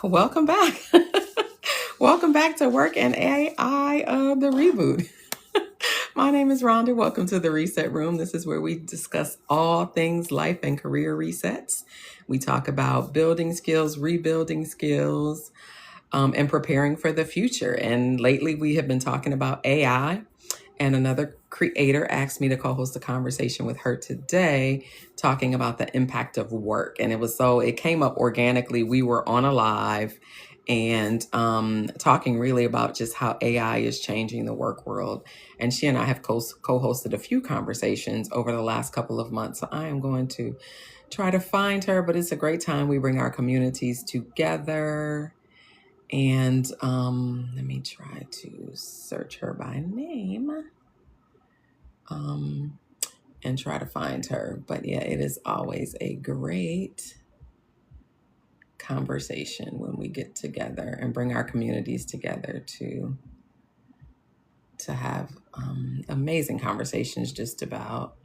Welcome back. Welcome back to Work and AI the Reboot. My name is Rhonda. Welcome to the Reset Room. This is where we discuss all things life and career resets. We talk about building skills, rebuilding skills, and preparing for the future. And lately we have been talking about AI. And another creator asked me to co-host a conversation with her today, talking about the impact of work. And it came up organically. We were on a live and talking really about just how AI is changing the work world. And she and I have co-hosted a few conversations over the last couple of months. So I am going to try to find her, but it's a great time. We bring our communities together. And let me try to search her by name and try to find her. But yeah, it is always a great conversation when we get together and bring our communities together to have amazing conversations just about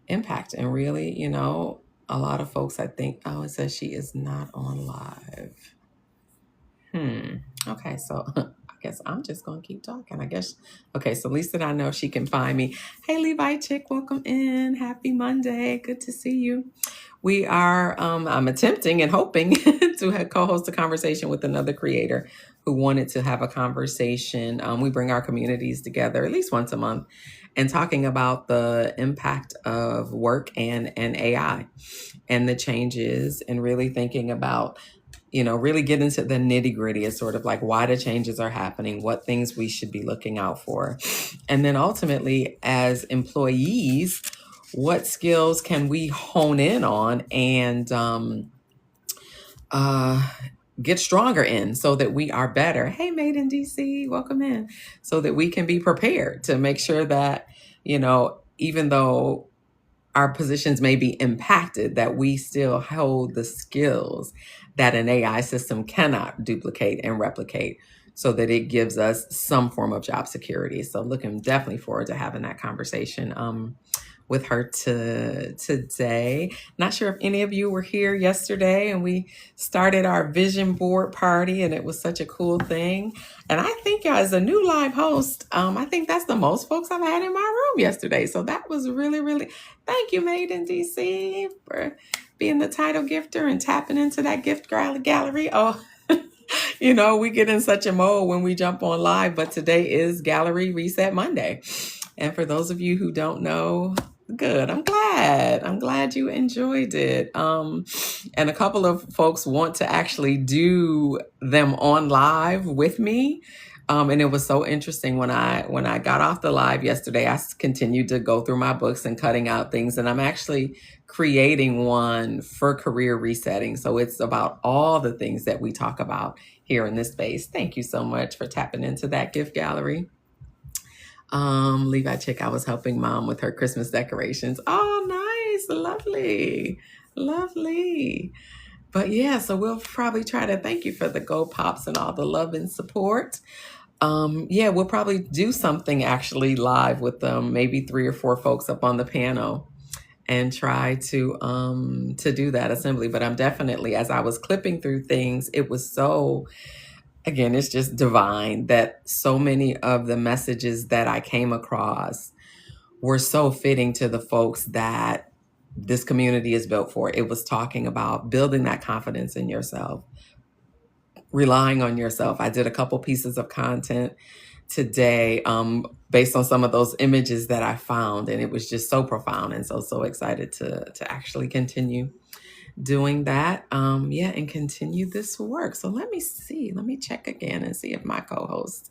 impact. And really, a lot of folks, I think, it says she is not on live. Okay, so I guess I'm just going to keep talking. Okay, so at least that I know she can find me. Hey, Levi Chick, welcome in. Happy Monday. Good to see you. We are, I'm attempting and hoping to co-host a conversation with another creator who wanted to have a conversation. We bring our communities together at least once a month and talking about the impact of work and AI and the changes, and really thinking about really get into the nitty gritty of sort of like why the changes are happening, what things we should be looking out for. And then ultimately, as employees, what skills can we hone in on and get stronger in so that we are better? Hey, Made in DC, welcome in. So that we can be prepared to make sure that, even though our positions may be impacted, that we still hold the skills that an AI system cannot duplicate and replicate, so that it gives us some form of job security. So looking definitely forward to having that conversation with her today. Not sure if any of you were here yesterday, and we started our vision board party, and it was such a cool thing. And I think as a new live host, I think that's the most folks I've had in my room yesterday. So that was really, really, thank you, Made in DC, for being the title gifter and tapping into that gift gallery. Oh, we get in such a mode when we jump on live, but today is Gallery Reset Monday. And for those of you who don't know, good. I'm glad you enjoyed it. And a couple of folks want to actually do them on live with me. And it was so interesting when I got off the live yesterday. I continued to go through my books and cutting out things, and I'm actually creating one for career resetting. So it's about all the things that we talk about here in this space. Thank you so much for tapping into that gift gallery. Levi Chick, I was helping mom with her Christmas decorations. Oh, nice. Lovely. But yeah, so we'll probably try to thank you for the Go Pops and all the love and support. We'll probably do something actually live with them, maybe 3 or 4 folks up on the piano, and try to do that assembly. But I'm definitely, as I was clipping through things, it was so, again, it's just divine that so many of the messages that I came across were so fitting to the folks that this community is built for. It was talking about building that confidence in yourself, relying on yourself. I did a couple pieces of content today based on some of those images that I found, and it was just so profound, and so excited to actually continue doing that and continue this work. So let me check again and see if my co-host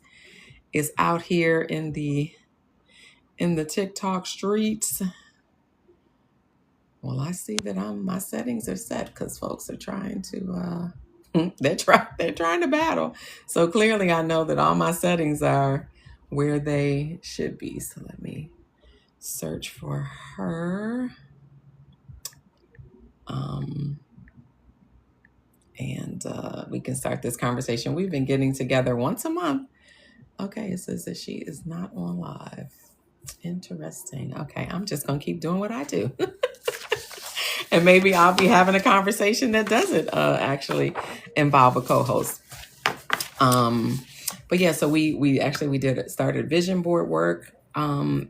is out here in the TikTok streets. Well, I see that my settings are set because folks are trying to they're trying to battle. So clearly I know that all my settings are where they should be. So let me search for her. And we can start this conversation. We've been getting together once a month. Okay, it says that she is not on live. Interesting. Okay, I'm just going to keep doing what I do. And maybe I'll be having a conversation that doesn't actually involve a co-host. Um, but yeah, so we did started vision board work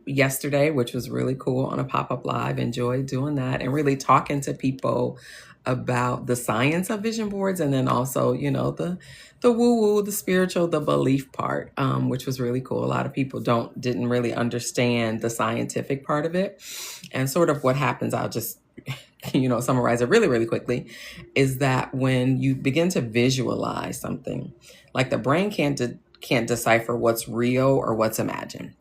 yesterday, which was really cool on a pop-up live. Enjoyed doing that and really talking to people about the science of vision boards, and then also, the woo-woo, the spiritual, the belief part, which was really cool. A lot of people didn't really understand the scientific part of it. And sort of what happens, I'll just summarize it really, really quickly, is that when you begin to visualize something, like the brain can't decipher what's real or what's imagined.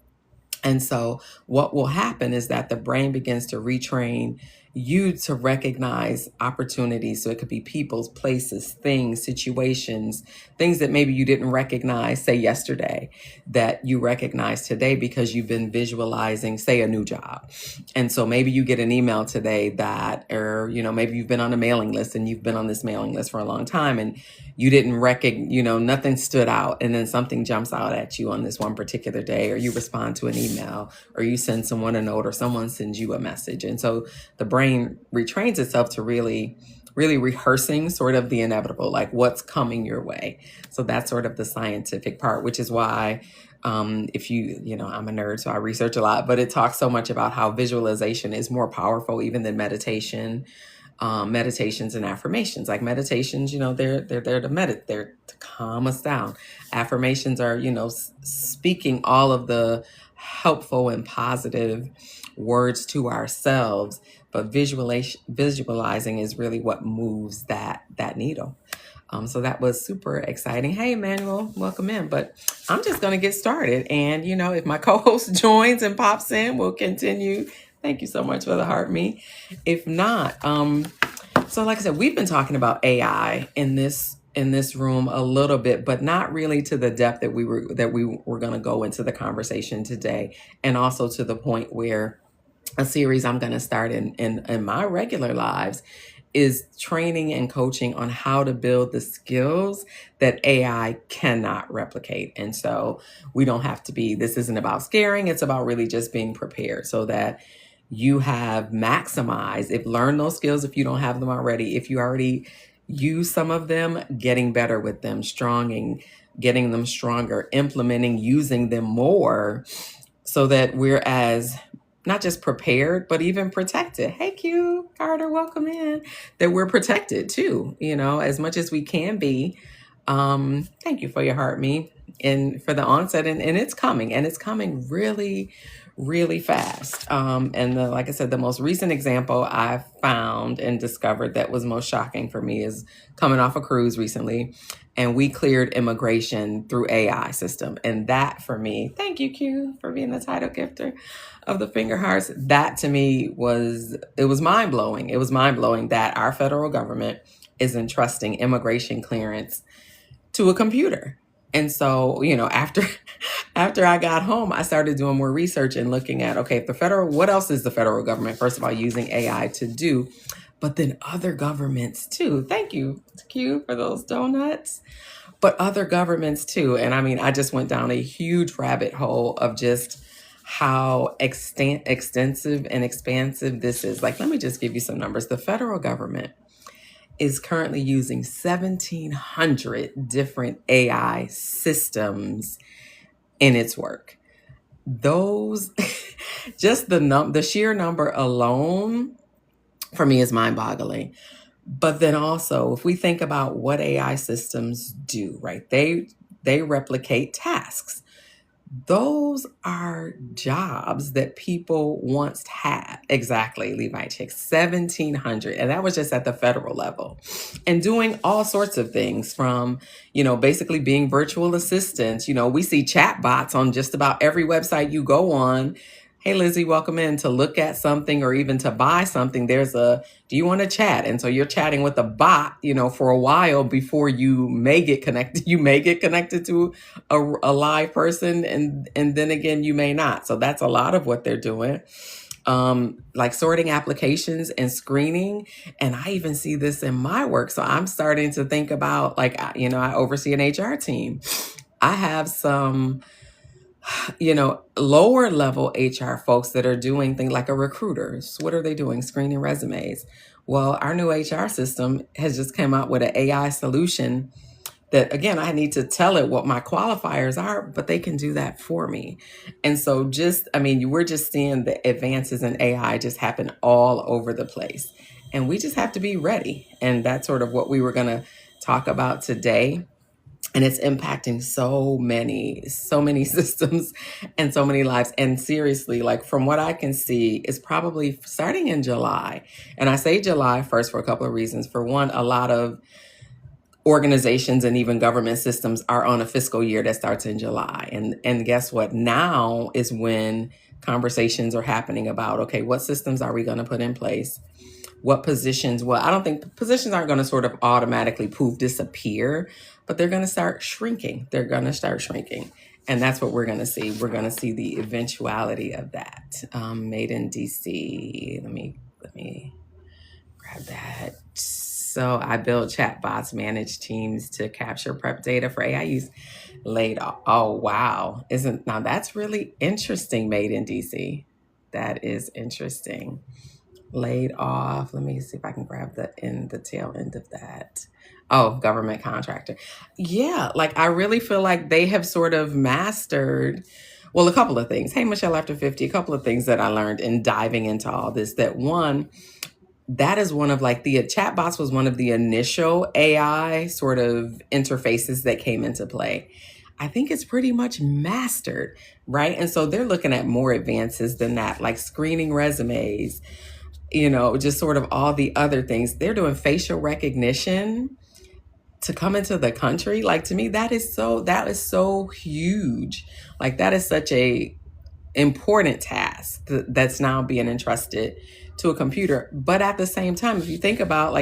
And so what will happen is that the brain begins to retrain you to recognize opportunities. So it could be people's, places, things, situations, things that maybe you didn't recognize, say yesterday, that you recognize today because you've been visualizing, say, a new job. And so maybe you get an email today that, or, maybe you've been on a mailing list and you've been on this mailing list for a long time and you didn't recognize, nothing stood out. And then something jumps out at you on this one particular day, or you respond to an email, or you send someone a note, or someone sends you a message. And so the brain retrains itself to really, really rehearsing sort of the inevitable, like what's coming your way. So that's sort of the scientific part, which is why if I'm a nerd, so I research a lot, but it talks so much about how visualization is more powerful even than meditation. Meditations and affirmations. Like meditations, they're there to meditate, they're to calm us down. Affirmations are, speaking all of the helpful and positive words to ourselves, but visualizing is really what moves that needle. So that was super exciting. Hey, Emmanuel, welcome in. But I'm just going to get started. And, if my co-host joins and pops in, we'll continue. Thank you so much for the heart, me. If not, so like I said, we've been talking about AI in this room a little bit, but not really to the depth that we were going to go into the conversation today, and also to the point where a series I'm going to start in my regular lives is training and coaching on how to build the skills that AI cannot replicate. And so this isn't about scaring, it's about really just being prepared so that you have maximized, learn those skills if you don't have them already. If you already use some of them, getting better with them, getting them stronger, implementing, using them more, so that we're as not just prepared, but even protected. Hey, Q, Carter, welcome in. That we're protected too, as much as we can be. Thank you for your heart, me, and for the onset. And it's coming really, really fast. Like I said, the most recent example I found and discovered that was most shocking for me is coming off a cruise recently, and we cleared immigration through AI system. And that for me, thank you, Q, for being the title gifter of the finger hearts. That to me was mind blowing. It was mind blowing that our federal government is entrusting immigration clearance to a computer. And so, after I got home, I started doing more research and looking at, okay, what else is the federal government, first of all, using AI to do, but then other governments too. Thank you, Q, for those donuts. But other governments too. And I just went down a huge rabbit hole of just how extensive and expansive this is. Like, let me just give you some numbers. The federal government is currently using 1,700 different AI systems in its work. Those, just the sheer number alone, for me, is mind-boggling. But then also, if we think about what AI systems do, right? They replicate tasks. Those are jobs that people once had. Exactly, Levi Chick, 1,700. And that was just at the federal level. And doing all sorts of things from, basically being virtual assistants. We see chat bots on just about every website you go on. Hey, Lizzie, welcome in. To look at something or even to buy something, do you want to chat? And so you're chatting with a bot, for a while before you may get connected. You may get connected to a live person, and then again, you may not. So that's a lot of what they're doing. Like sorting applications and screening. And I even see this in my work. So I'm starting to think about, I oversee an HR team. I have some lower level HR folks that are doing things like a recruiter. So what are they doing? Screening resumes. Well, our new HR system has just come out with an AI solution that, again, I need to tell it what my qualifiers are, but they can do that for me. And so we're just seeing the advances in AI just happen all over the place. And we just have to be ready. And that's sort of what we were going to talk about today. And it's impacting so many systems and so many lives. And seriously, like from what I can see, it's probably starting in July. And I say July first for a couple of reasons. For one, a lot of organizations and even government systems are on a fiscal year that starts in July. And guess what? Now is when conversations are happening about, okay, what systems are we going to put in place? What positions? Well, I don't think positions aren't going to sort of automatically disappear, but they're going to start shrinking. They're going to start shrinking. And that's what we're going to see. We're going to see the eventuality of that. Made in DC. Let me grab that. So I build chatbots, manage teams to capture prep data for AI use. Laid off. Oh, wow. Now that's really interesting, Made in DC. That is interesting. Laid off. Let me see if I can grab the tail end of that. Oh, government contractor. Yeah, like I really feel like they have sort of mastered, well, a couple of things. Hey, Michelle, after 50, a couple of things that I learned in diving into all this. That one, that is one of like the chatbots was one of the initial AI sort of interfaces that came into play. I think it's pretty much mastered, right? And so they're looking at more advances than that, like screening resumes, just sort of all the other things. They're doing facial recognition to come into the country. Like to me, that is so huge. Like that is such a important task that's now being entrusted to a computer. But at the same time, if you think about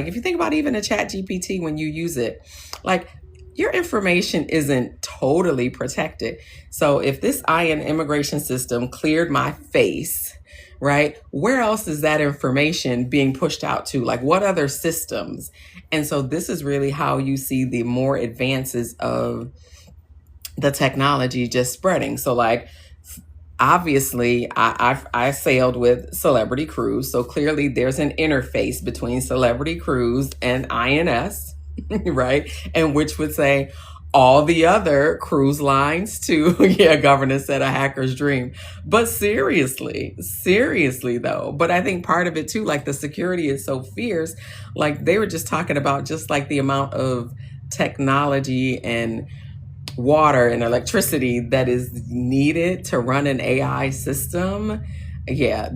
even a chat GPT, when you use it, like your information isn't totally protected. So if this IN immigration system cleared my face, right, where else is that information being pushed out to? Like what other systems? And so this is really how you see the more advances of the technology just spreading. So like, obviously, I sailed with Celebrity Cruise, so clearly there's an interface between Celebrity Cruise and INS, right? And which would say all the other cruise lines too. Yeah, governor said a hacker's dream. But seriously though, but I think part of it too, like the security is so fierce. Like they were just talking about just like the amount of technology and water and electricity that is needed to run an AI system. Yeah,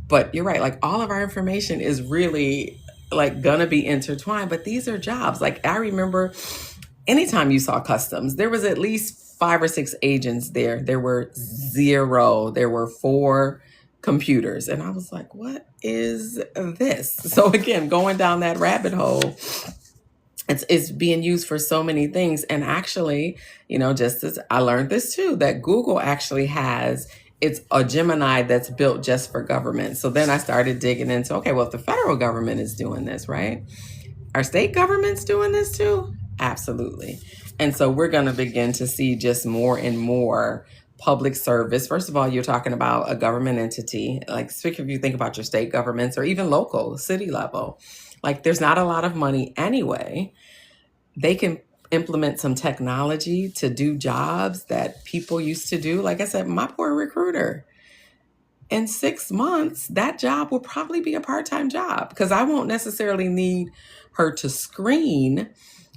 but you're right. Like all of our information is really like gonna be intertwined, but these are jobs. Like I remember anytime you saw customs, there was at least 5 or 6 agents there. There were 0. There were 4 computers. And I was like, what is this? So again, going down that rabbit hole, it's being used for so many things. And actually, just as I learned this too, that Google actually has, it's a Gemini that's built just for government. So then I started digging into, okay, well, if the federal government is doing this, right? Are state governments doing this too? Absolutely. And so we're going to begin to see just more and more public service. First of all, you're talking about a government entity, like if you think about your state governments or even local city level, like there's not a lot of money anyway. They can implement some technology to do jobs that people used to do. Like I said, my poor recruiter, in 6 months, that job will probably be a part-time job because I won't necessarily need her to screen.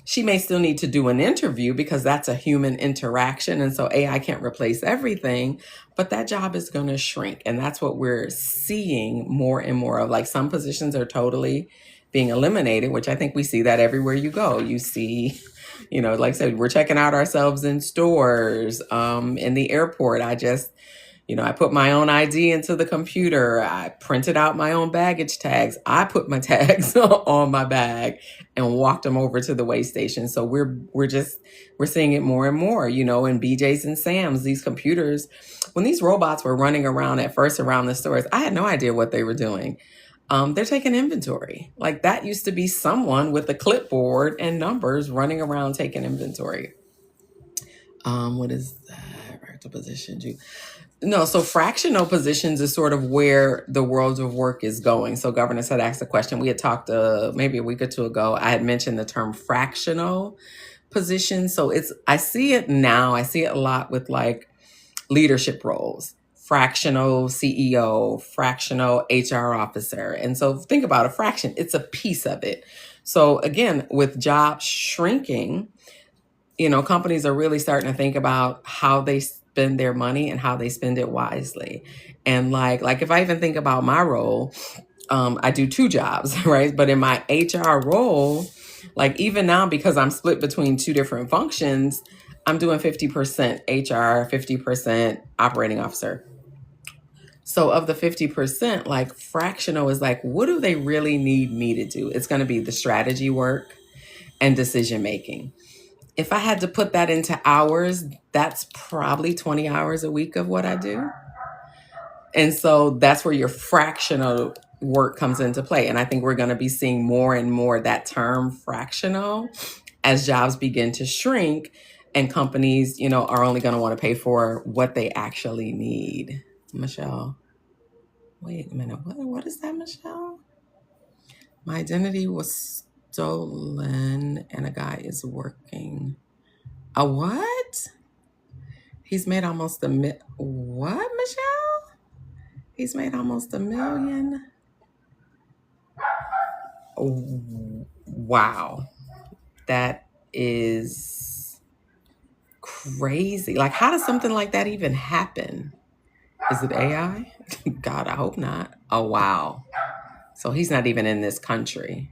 She may still need to do an interview because that's a human interaction. And so AI can't replace everything, but that job is going to shrink. And that's what we're seeing more and more of. Like some positions are totally being eliminated, which I think we see that everywhere you go. You see, like I said, we're checking out ourselves in stores, in the airport. I put my own ID into the computer. I printed out my own baggage tags. I put my tags on my bag and walked them over to the weigh station. So we're seeing it more and more, in BJ's and Sam's, these computers, when these robots were running around at first around the stores, I had no idea what they were doing. They're taking inventory. Like that used to be someone with a clipboard and numbers running around taking inventory. What is that? Right to position you. No, so fractional positions is sort of where the world of work is going. So governance had asked a question. We had talked maybe a week or two ago. I had mentioned the term fractional position. So I see it now. I see it a lot with like leadership roles, fractional CEO, fractional HR officer. And so think about a fraction, it's a piece of it. So again, with jobs shrinking, companies are really starting to think about how they spend their money and how they spend it wisely. And like if I even think about my role, I do two jobs, right? But in my HR role, like even now, because I'm split between two different functions, I'm doing 50% HR, 50% operating officer. So of the 50%, like fractional is like, what do they really need me to do? It's going to be the strategy work and decision making. If I had to put that into hours, that's probably 20 hours a week of what I do. And so that's where your fractional work comes into play. And I think we're going to be seeing more and more that term fractional as jobs begin to shrink and companies, are only going to want to pay for what they actually need. Michelle, wait a minute. What is that, Michelle? My identity was stolen and a guy is working. A what? He's made almost what, Michelle? He's made almost $1 million. Oh, wow. That is crazy. Like, how does something like that even happen? Is it AI? God, I hope not. Oh, wow. So he's not even in this country.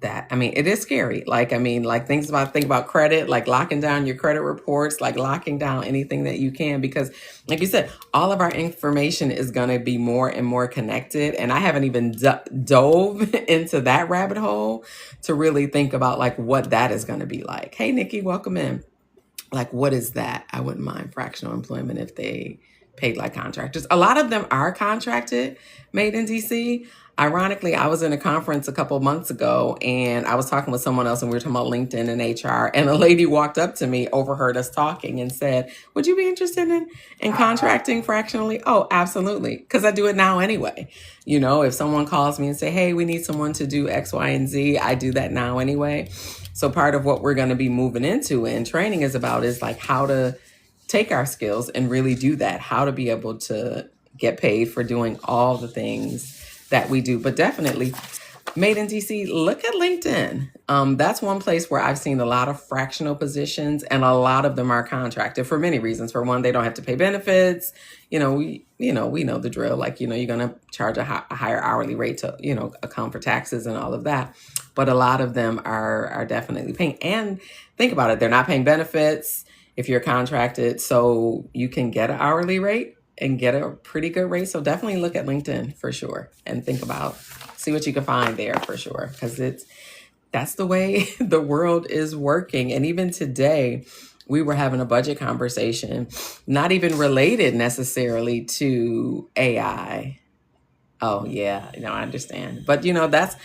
It is scary. Like think about credit, like locking down your credit reports, like locking down anything that you can, because like you said, all of our information is going to be more and more connected. And I haven't even dove into that rabbit hole to really think about like what that is going to be like. Hey, Nikki, welcome in. Like, what is that? I wouldn't mind fractional employment if they paid like contractors. A lot of them are contracted, made in DC. Ironically, I was in a conference a couple of months ago and I was talking with someone else and we were talking about LinkedIn and HR. And a lady walked up to me, overheard us talking and said, would you be interested in contracting fractionally? Oh, absolutely. Because I do it now anyway. If someone calls me and say, hey, we need someone to do X, Y, and Z, I do that now anyway. So part of what we're going to be moving into and training is like how to take our skills and really do that, how to be able to get paid for doing all the things that we do. But definitely made in DC, look at LinkedIn. That's one place where I've seen a lot of fractional positions and a lot of them are contracted for many reasons. For one, they don't have to pay benefits. We know the drill. Like, you're going to charge a higher hourly rate to, account for taxes and all of that. But a lot of them are definitely paying. And think about it, they're not paying benefits if you're contracted. So you can get an hourly rate and get a pretty good rate. So definitely look at LinkedIn for sure and see what you can find there for sure. Because that's the way the world is working. And even today, we were having a budget conversation, not even related necessarily to AI. Oh yeah, I understand. But that's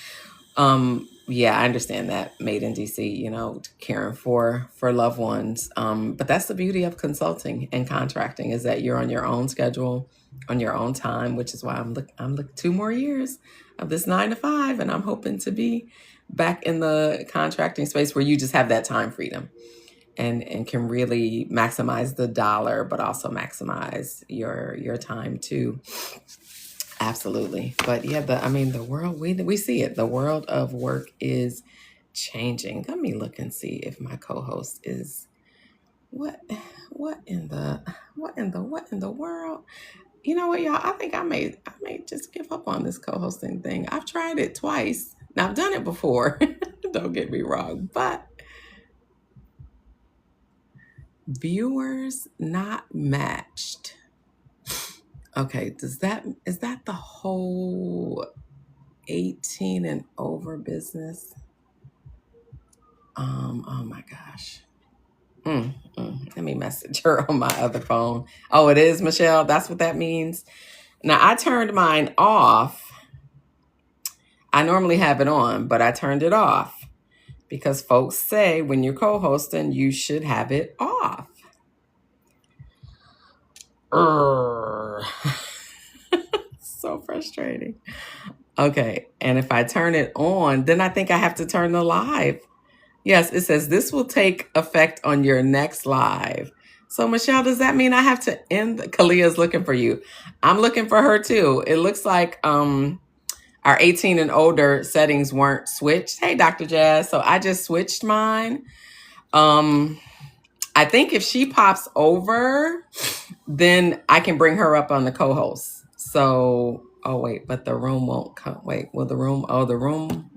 I understand that, made in DC, caring for loved ones. But that's the beauty of consulting and contracting, is that you're on your own schedule, on your own time, which is why I'm looking 2 more years of this 9 to 5, and I'm hoping to be back in the contracting space where you just have that time freedom and can really maximize the dollar, but also maximize your time too. Absolutely. But yeah, the world, we see it. The world of work is changing. Let me look and see if my co-host is what in the world. You know what, y'all? I think I may just give up on this co-hosting thing. I've tried it twice. Now I've done it before. Don't get me wrong, but viewers not matched. Okay, is that the whole 18 and over business? Oh my gosh. Let me message her on my other phone. Oh, it is, Michelle. That's what that means. Now, I turned mine off. I normally have it on, but I turned it off because folks say when you're co-hosting, you should have it off. Urgh. So frustrating. Okay, and if I turn it on, then I think I have to turn the live. Yes, it says this will take effect on your next live. So, Michelle, does that mean I have to end? Kalia's looking for you. I'm looking for her too. It looks like our 18 and older settings weren't switched. Hey, Dr. Jazz. So I just switched mine. I think if she pops over, then I can bring her up on the co-host. So, oh wait, but the room won't come. Wait, will the room? Oh, the room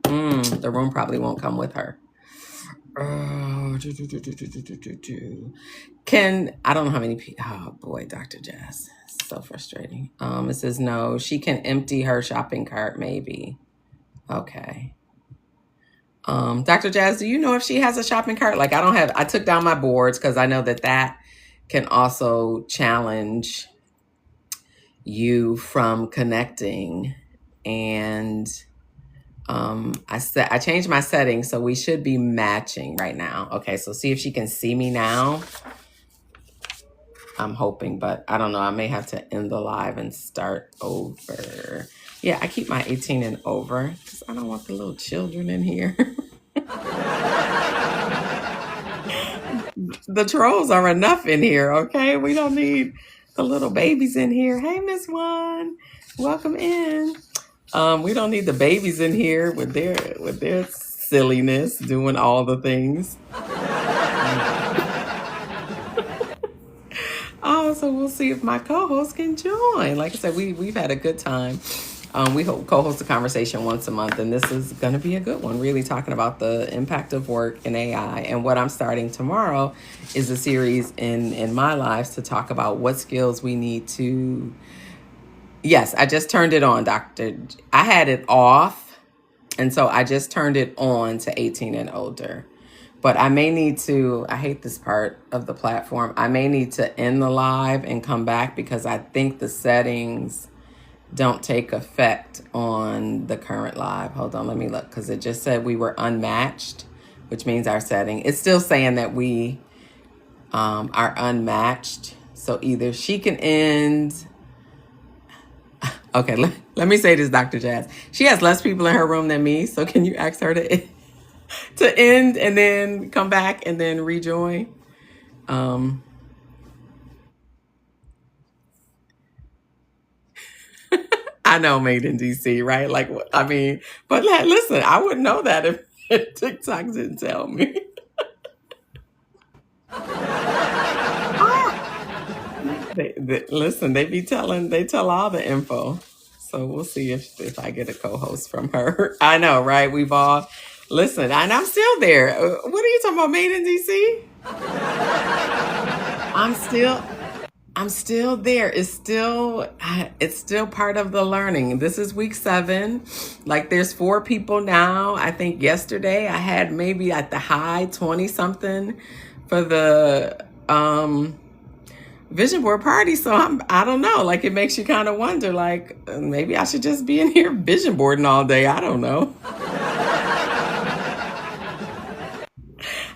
probably won't come with her. Oh, Can I don't know how many people. Oh boy, Dr. Jazz, so frustrating. It says no. She can empty her shopping cart, maybe. Okay. Dr. Jazz, do you know if she has a shopping cart? Like I took down my boards because I know that can also challenge you from connecting. And I changed my settings, so we should be matching right now. Okay, so see if she can see me now. I'm hoping, but I don't know. I may have to end the live and start over. Yeah, I keep my 18 and over because I don't want the little children in here. The trolls are enough in here, okay? We don't need the little babies in here. Hey, Miss One, welcome in. We don't need the babies in here with their silliness, doing all the things. Oh, so we'll see if my co-host can join. Like I said, we've had a good time. We co-host a conversation once a month, and this is going to be a good one, really talking about the impact of work in AI. And what I'm starting tomorrow is a series in my lives to talk about what skills we need to... Yes, I just turned it on, Doctor. I had it off, and so I just turned it on to 18 and older. But I may need to, I hate this part of the platform. I may need to end the live and come back because I think the settings don't take effect on the current live. Hold on, let me look, because it just said we were unmatched, which means our setting. It's still saying that we are unmatched. So either she can end. Okay, let me say this, Dr. Jazz. She has less people in her room than me, so can you ask her to end and then come back and then rejoin? I know, made in DC, right? Like, I mean, but listen, I wouldn't know that if TikTok didn't tell me. Listen, they tell all the info. So we'll see if I get a co-host from her. I know, right? We've all, listen, and I'm still there. What are you talking about, made in DC? I'm still there. It's still part of the learning. This is week 7. Like there's 4 people now. I think yesterday I had maybe at the high 20 something for the vision board party. So I don't know. Like it makes you kind of wonder. Like maybe I should just be in here vision boarding all day. I don't know.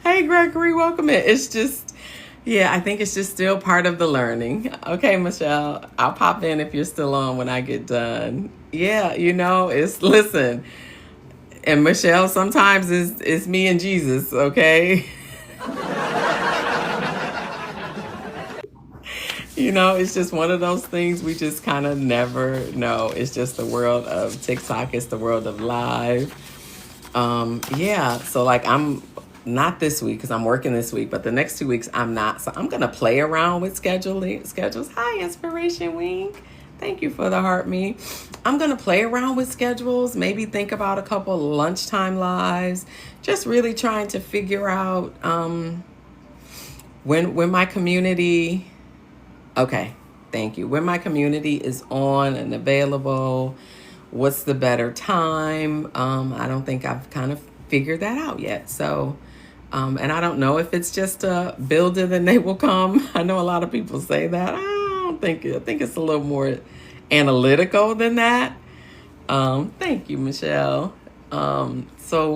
Hey Gregory, welcome in. It's just. Yeah, I think it's just still part of the learning. Okay, Michelle, I'll pop in if you're still on when I get done. Yeah, listen. And Michelle, sometimes it's me and Jesus, okay? It's just one of those things we just kind of never know. It's just the world of TikTok. It's the world of live. Yeah, so like I'm not this week because I'm working this week, but the next 2 weeks I'm not. So I'm going to play around with schedules. Hi, Inspiration Wink. Thank you for the heart me. I'm going to play around with schedules, maybe think about a couple lunchtime lives, just really trying to figure out when my community, okay, thank you. When my community is on and available, what's the better time? I don't think I've kind of figured that out yet. So, and I don't know if it's just a build it and they will come. I know a lot of people say that. I think it's a little more analytical than that. Thank you, Michelle. So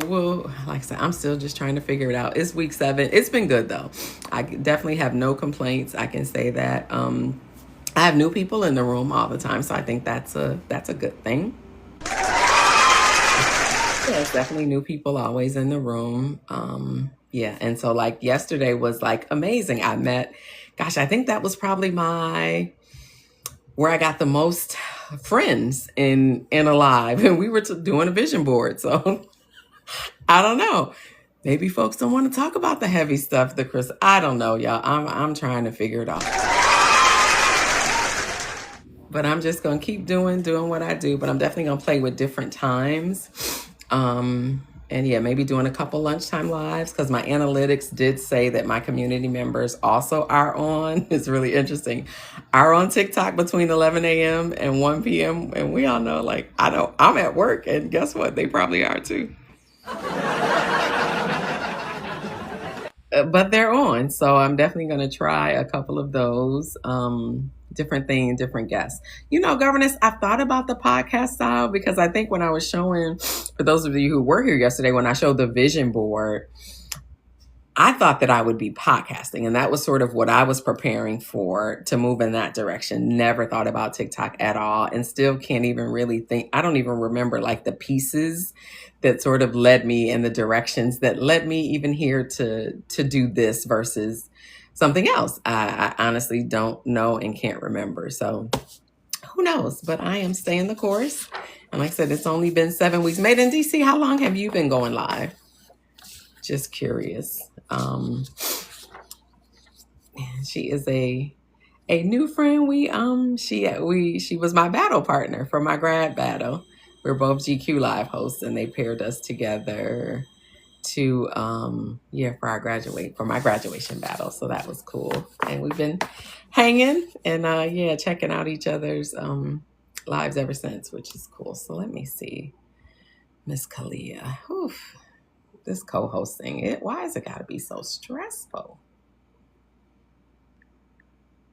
like I said, I'm still just trying to figure it out. It's week 7. It's been good though. I definitely have no complaints. I can say that. I have new people in the room all the time, so I think that's a good thing. There's definitely new people always in the room. Yeah, and so like yesterday was like amazing. I met, gosh, I think that was probably where I got the most friends in Alive, and we were doing a vision board. So I don't know. Maybe folks don't want to talk about the heavy stuff, the Chris. I don't know, y'all. I'm trying to figure it out. But I'm just gonna keep doing what I do. But I'm definitely gonna play with different times. And yeah, maybe doing a couple lunchtime lives, because my analytics did say that my community members also are on. It's really interesting. Are on TikTok between 11 a.m. and 1 p.m. And we all know, like, I know I'm at work, and guess what? They probably are too. But they're on. So I'm definitely going to try a couple of those. Different thing, different guests. You know, governess, I thought about the podcast style, because I think when I was showing, for those of you who were here yesterday, when I showed the vision board, I thought that I would be podcasting, and that was sort of what I was preparing for, to move in that direction. Never thought about TikTok at all, and still can't even really think. I don't even remember like the pieces that sort of led me in the directions that led me even here to do this versus something else. I honestly don't know and can't remember. So who knows? But I am staying the course. And like I said, it's only been 7 weeks. Made in DC, how long have you been going live? Just curious. She is a new friend. She was my battle partner for my grad battle. We're both GQ Live hosts, and they paired us together to for my graduation battle. So that was cool. And we've been hanging and checking out each other's lives ever since, which is cool. So let me see. Miss Kalia. Oof. This co-hosting, why has it gotta be so stressful?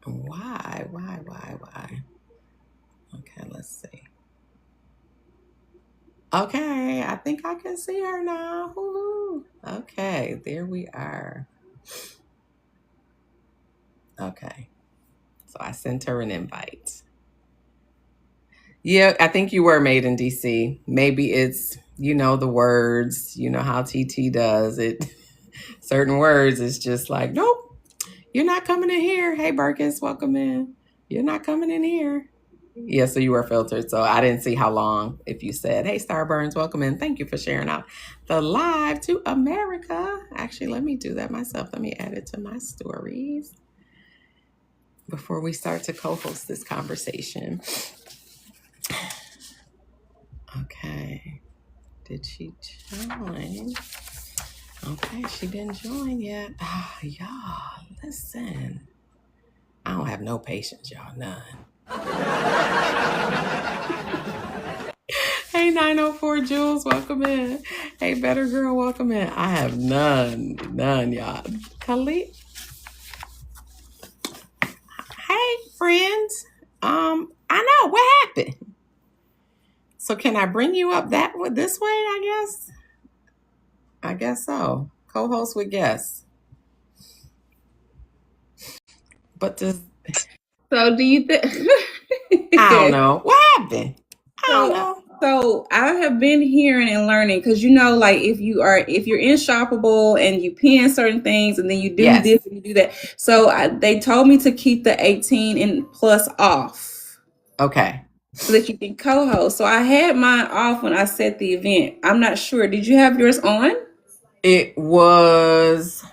Why? Okay, let's see. Okay, I think I can see her now. Woo-hoo. Okay, there we are. Okay, so I sent her an invite. Yeah, I think you were made in DC. Maybe it's, the words, how TT does it. Certain words, it's just like, nope, you're not coming in here. Hey, Burkins, welcome in. You're not coming in here. Yeah, so you were filtered. So I didn't see how long if you said, hey, Starburns, welcome in. Thank you for sharing out the live to America. Actually, let me do that myself. Let me add it to my stories before we start to co-host this conversation. Okay. Did she join? Okay, she didn't join yet. Y'all, listen. I don't have no patience, y'all. None. Hey, 904 Jules, welcome in. Hey, Better Girl, welcome in. I have none, y'all. Khalid. Hey, friends. I know what happened. So can I bring you up this way? I guess so. Co-host with guests. But So do you think? I don't know what happened. I don't know. So I have been hearing and learning, because like if you're in Shoppable and you pin certain things and then you do this and you do that. So they told me to keep the 18 and plus off. Okay. So that you can co-host. So I had mine off when I set the event. I'm not sure. Did you have yours on? It was.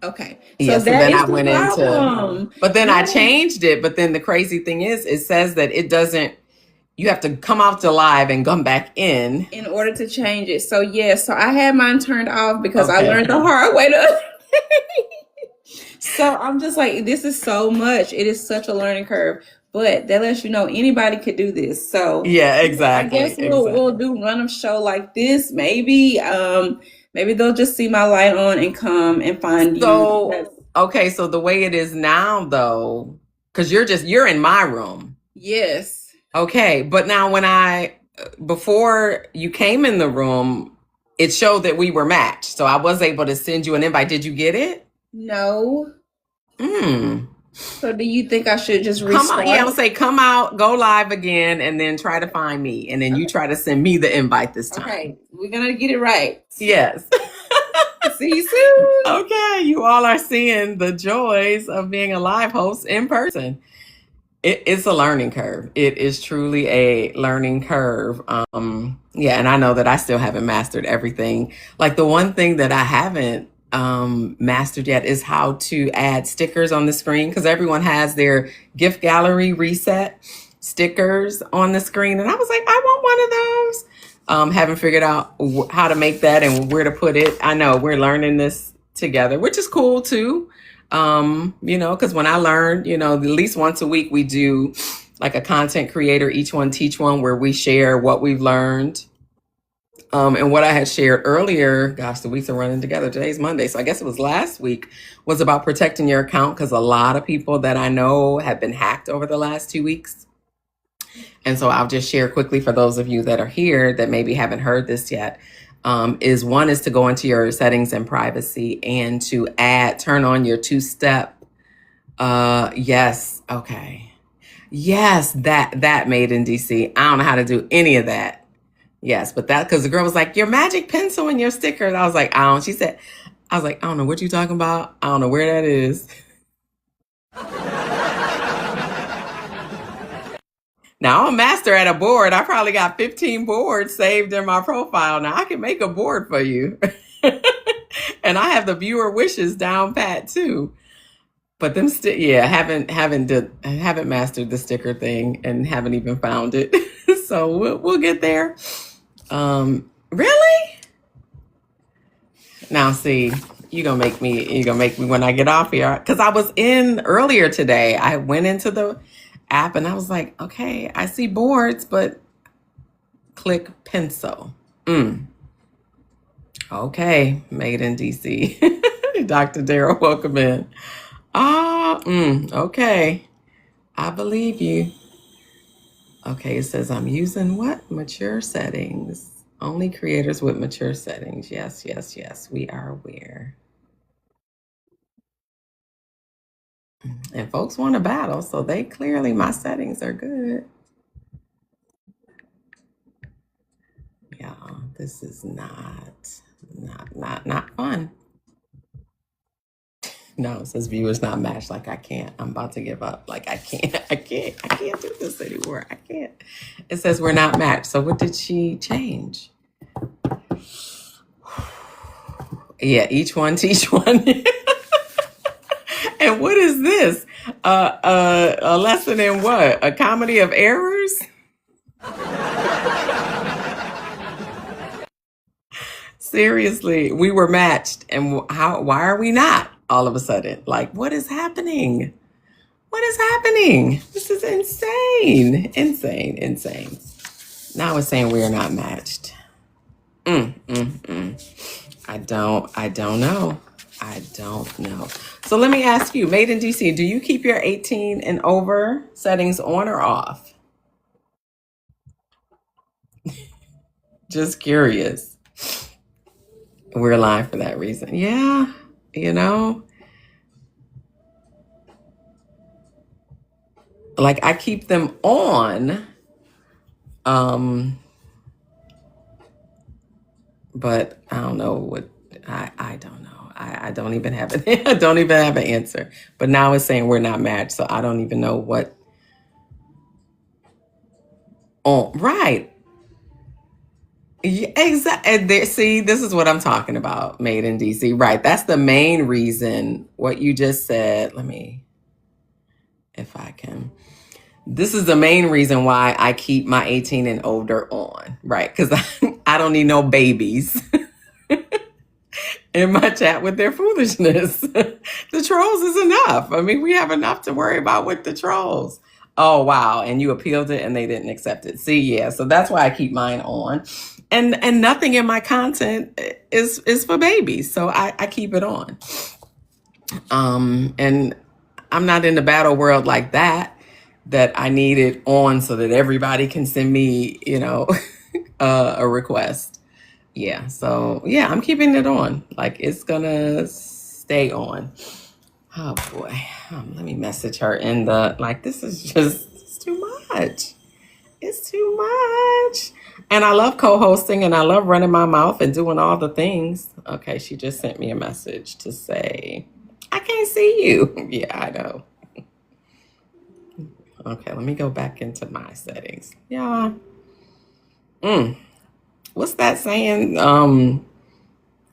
Okay. So then I went into, but then I changed it. But then the crazy thing is, it says that it doesn't, you have to come off the live and come back in order to change it. So so I had mine turned off because I learned the hard way to. So I'm just like, this is so much. It is such a learning curve. But that lets you know anybody could do this. So yeah, exactly. I guess we'll run a show like this. Maybe maybe they'll just see my light on and come and find you. Okay, so the way it is now, though, because you're in my room. Yes. Okay, but now before you came in the room, it showed that we were matched. So I was able to send you an invite. Did you get it? No. So do you think I should just Come restart? on, yeah, I would say come out, go live again, and then try to find me, and then you try to send me the invite this time. Okay, we're gonna get it right. Yes. See you soon. Okay, you all are seeing the joys of being a live host in person. It's a learning curve. It is truly a learning curve. Yeah, and I know that I still haven't mastered everything. Like the one thing that I haven't mastered yet is how to add stickers on the screen, because everyone has their gift gallery reset stickers on the screen, and I was like, I want one of those. Haven't figured out how to make that and where to put it. I know we're learning this together, which is cool too. Because when I learned, at least once a week we do like a content creator, each one teach one, where we share what we've learned. And what I had shared earlier, gosh, the weeks are running together. Today's Monday. So I guess it was last week, was about protecting your account, because a lot of people that I know have been hacked over the last 2 weeks. And so I'll just share quickly for those of you that are here that maybe haven't heard this yet. Is to go into your settings and privacy and to turn on your 2-step. Yes. Okay. Yes. That made in DC. I don't know how to do any of that. Yes. But because the girl was like, your magic pencil and your sticker. And I was like, she said, I was like, I don't know what you're talking about. I don't know where that is. Now I'm a master at a board. I probably got 15 boards saved in my profile. Now I can make a board for you. And I have the viewer wishes down pat too. But them haven't mastered the sticker thing and haven't even found it. So we'll get there. Really? Now see, you're gonna make me when I get off here. Because I was in earlier today. I went into the app and I was like, okay, I see boards, but click pencil. Okay, made in DC. Dr. Darrell, welcome in. Okay. I believe you. Okay, it says I'm using what? Mature settings. Only creators with mature settings. Yes. We are aware. And folks want to battle, so my settings are good. Yeah, this is not fun. No, it says viewers not matched. Like I'm about to give up. Like I can't do this anymore. I can't. It says we're not matched. So what did she change? Yeah, each one teach one. And what is this? A lesson in what? A comedy of errors? Seriously, we were matched, and why are we not all of a sudden? Like, what is happening? What is happening? This is insane. Now it's saying we are not matched. I don't know. So let me ask you, Made in DC, do you keep your 18 and over settings on or off? Just curious. We're live for that reason. Yeah, like I keep them on, but I don't know what, I don't know. I don't even have it. I don't even have an answer. But now it's saying we're not matched, so I don't even know what. Oh, right. Yeah, exactly. See, this is what I'm talking about, Made in DC. Right. That's the main reason what you just said. Let me, if I can. This is the main reason why I keep my 18 and older on, right? Because I don't need no babies in my chat with their foolishness. The trolls is enough. I mean, we have enough to worry about with the trolls. Oh, wow. And you appealed it and they didn't accept it. See, yeah. So that's why I keep mine on. And nothing in my content is for babies. So I keep it on. And I'm not in the battle world like that I need it on so that everybody can send me, a request. Yeah. So yeah, I'm keeping it on. Like it's gonna stay on. Oh boy. Let me message her in the, like, this is just, it's too much. It's too much. And I love co-hosting and I love running my mouth and doing all the things. Okay, she just sent me a message to say, I can't see you. Yeah, I know. Okay, let me go back into my settings. Yeah. What's that saying?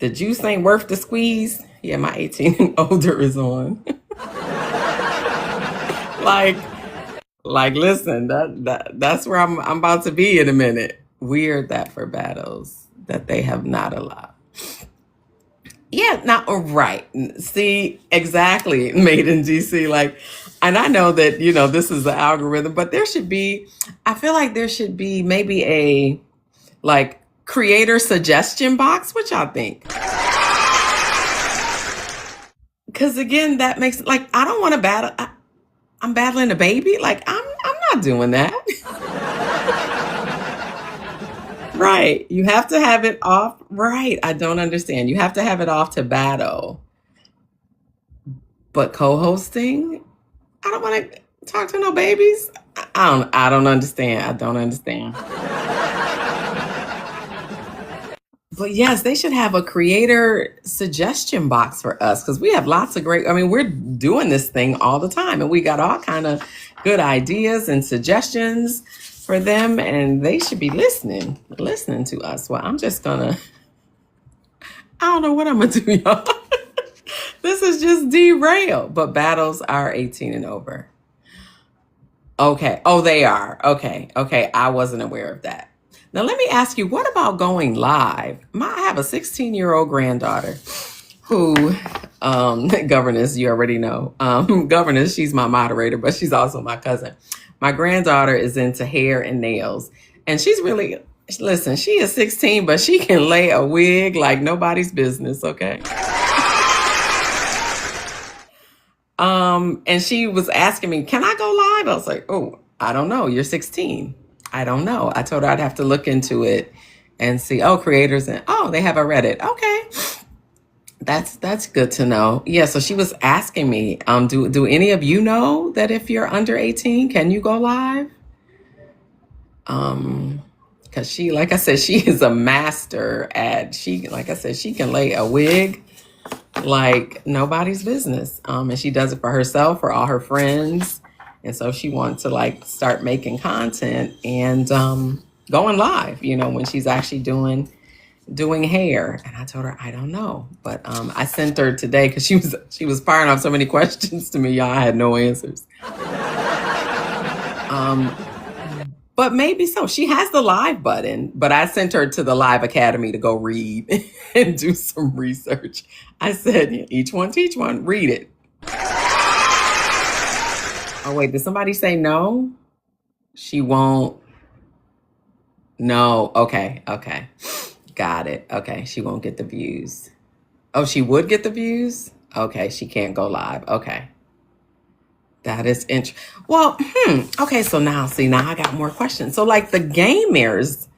The juice ain't worth the squeeze. Yeah, my 18 and older is on. like listen, that's where I'm about to be in a minute. Weird that for battles that they have not allowed. Yeah, not right. See, exactly, made in DC. Like, and I know that, this is the algorithm, but I feel like there should be maybe a like creator suggestion box. What y'all think? Because again, that makes, like, I don't want to battle. I'm battling a baby. Like, I'm not doing that. Right. You have to have it off. Right. I don't understand. You have to have it off to battle. But co-hosting, I don't want to talk to no babies. I don't understand. I don't understand. But yes, they should have a creator suggestion box for us because we have lots of we're doing this thing all the time and we got all kind of good ideas and suggestions for them and they should be listening to us. Well, I'm just I don't know what I'm gonna do, y'all. This is just derailed, but battles are 18 and over. Okay. Oh, they are. Okay. I wasn't aware of that. Now, let me ask you, what about going live? I have a 16-year-old granddaughter who, Governess, you already know. Governess, she's my moderator, but she's also my cousin. My granddaughter is into hair and nails. And she's really, listen, she is 16, but she can lay a wig like nobody's business, okay? And she was asking me, can I go live? I was like, oh, I don't know. You're 16. I don't know. I told her I'd have to look into it and see, creators and, they have a Reddit. Okay. That's good to know. Yeah. So she was asking me, do any of you know that if you're under 18, can you go live? Cause she, like I said, she is a master at, she can lay a wig like nobody's business. And she does it for herself, for all her friends. And so she wants to start making content and going live, when she's actually doing hair. And I told her, I don't know. But I sent her today because she was firing off so many questions to me. Y'all, I had no answers. But maybe so. She has the live button, but I sent her to the Live Academy to go read and do some research. I said, each one teach one, read it. Oh, wait, did somebody say no? She won't. No. Okay. Got it. Okay. She won't get the views. Oh, she would get the views? Okay. She can't go live. Okay. That is interesting. Well, okay. So now I got more questions. So the gamers,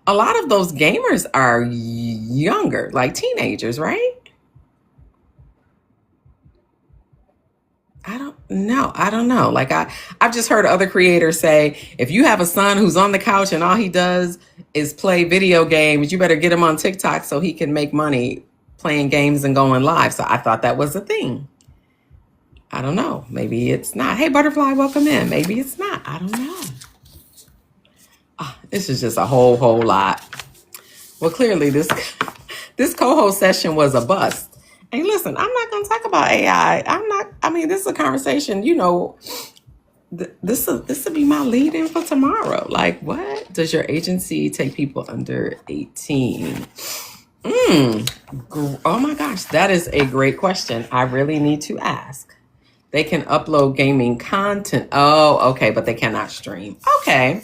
a lot of those gamers are younger, like teenagers, right? I don't know. I've just heard other creators say, if you have a son who's on the couch and all he does is play video games, you better get him on TikTok so he can make money playing games and going live. So I thought that was a thing. I don't know. Maybe it's not. Hey, Butterfly, welcome in. Maybe it's not. I don't know. This is just a whole lot. Well, clearly this co-host session was a bust. And listen, I'm not going to talk about AI. This is a conversation, this will be my lead in for tomorrow. Like, what? Does your agency take people under 18? Oh my gosh, that is a great question. I really need to ask. They can upload gaming content. Oh, okay, but they cannot stream. Okay,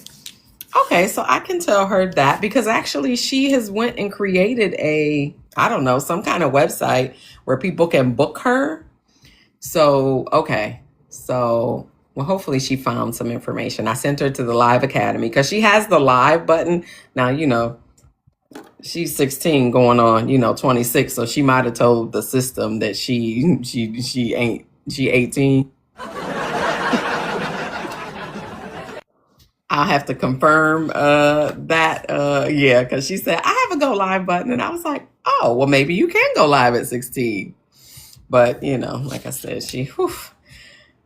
so I can tell her that because actually she has went and created some kind of website where people can book her. So, okay. So, well, hopefully she found some information. I sent her to the Live Academy because she has the live button. Now, she's 16 going on, 26. So she might have told the system that she ain't She 18. I'll have to confirm that. Yeah, because she said, I have a go live button. And I was like, oh, well, maybe you can go live at 16. But, like I said,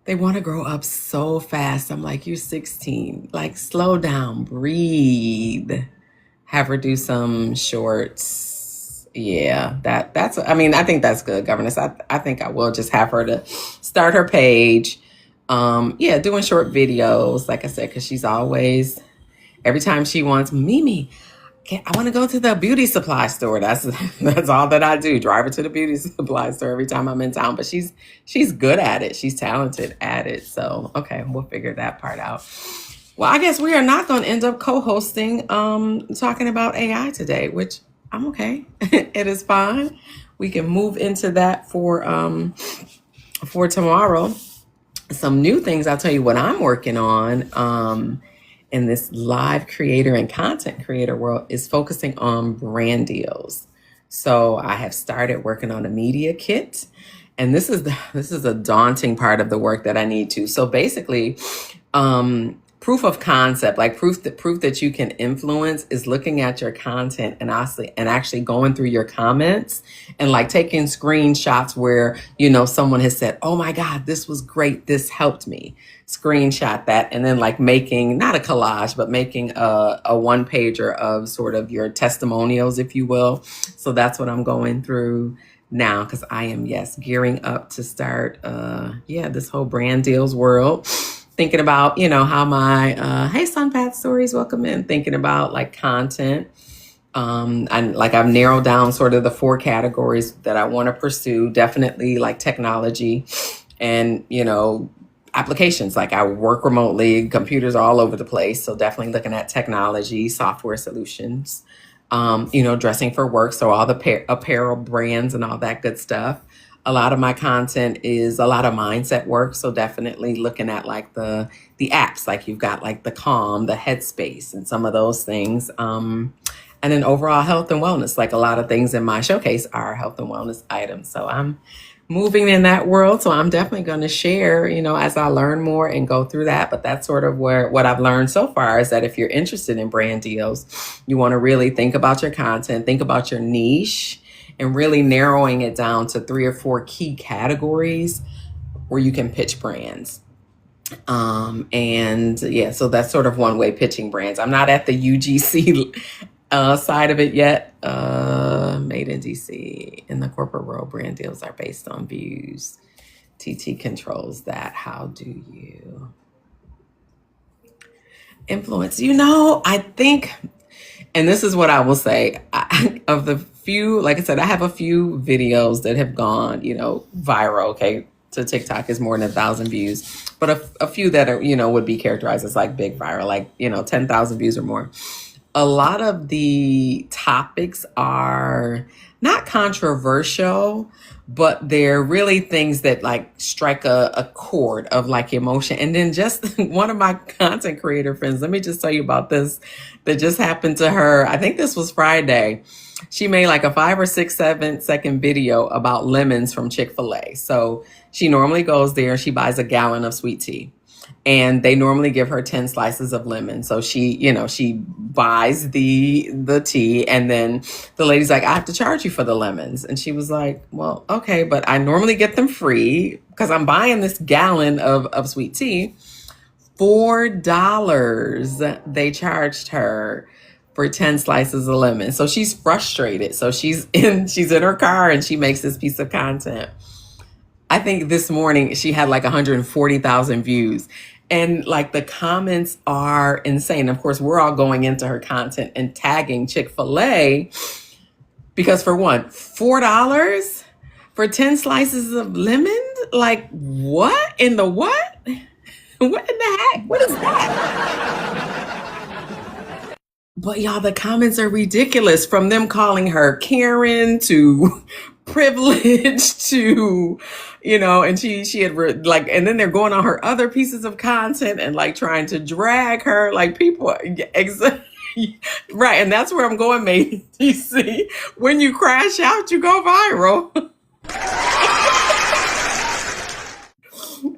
they want to grow up so fast. I'm like, you're 16. Like, slow down, breathe. Have her do some shorts. Yeah, I think that's good, governess. I think I will just have her to start her page. Doing short videos, like I said, because she's always, every time she wants, Mimi, I want to go to the beauty supply store. That's all that I do. Drive her to the beauty supply store every time I'm in town. But she's good at it. She's talented at it. So, okay, we'll figure that part out. Well, I guess we are not going to end up co-hosting talking about AI today, which I'm okay. It is fine. We can move into that for tomorrow. Some new things, I'll tell you what I'm working on in this live creator and content creator world is focusing on brand deals. So I have started working on a media kit, and this is a daunting part of the work that I need to. So basically, proof of concept, like proof that you can influence, is looking at your content and actually going through your comments and like taking screenshots where, someone has said, oh my God, this was great. This helped me. Screenshot that. And then like making, not a collage, but making a one pager of sort of your testimonials, if you will. So that's what I'm going through now, because I am, gearing up to start, this whole brand deals world. Thinking about, how my, hey, Sunpath Stories, welcome in. Thinking about like content. And like I've narrowed down sort of the 4 categories that I want to pursue. Definitely like technology and, applications. Like I work remotely, computers are all over the place. So definitely looking at technology, software solutions, dressing for work. So all the apparel brands and all that good stuff. A lot of my content is a lot of mindset work. So definitely looking at like the apps, like you've got like the Calm, the Headspace, and some of those things. And then overall health and wellness, like a lot of things in my showcase are health and wellness items. So I'm moving in that world. So I'm definitely going to share, as I learn more and go through that. But that's sort of what I've learned so far is that if you're interested in brand deals, you want to really think about your content, think about your niche, and really narrowing it down to 3 or 4 key categories where you can pitch brands. So that's sort of one way pitching brands. I'm not at the UGC side of it yet. Made in DC. In the corporate world, brand deals are based on views. TT controls that. How do you influence? I think, and this is what I will say, of the few, like I said, I have a few videos that have gone, viral. Okay, to TikTok is more than 1,000 views, but a few that are, would be characterized as like big viral, like 10,000 views or more. A lot of the topics are not controversial, but they're really things that like strike a chord of like emotion. And then just one of my content creator friends, let me just tell you about this that just happened to her. I think this was Friday. She made like a 5 or 6, 7-second video about lemons from Chick-fil-A. So she normally goes there and she buys a gallon of sweet tea. And they normally give her 10 slices of lemon. So she buys the tea, and then the lady's like, I have to charge you for the lemons. And she was like, well, okay, but I normally get them free because I'm buying this gallon of sweet tea. $4 they charged her for 10 slices of lemon. So she's frustrated. So she's in her car and she makes this piece of content. I think this morning she had like 140,000 views. And like the comments are insane. Of course, we're all going into her content and tagging Chick-fil-A because for one, $4 for 10 slices of lemon? Like what in the what? What in the heck? What is that? But y'all, the comments are ridiculous, from them calling her Karen to privilege to, and she had like, and then they're going on her other pieces of content and like trying to drag her, like people, right. And that's where I'm going, mate. You see, when you crash out, you go viral.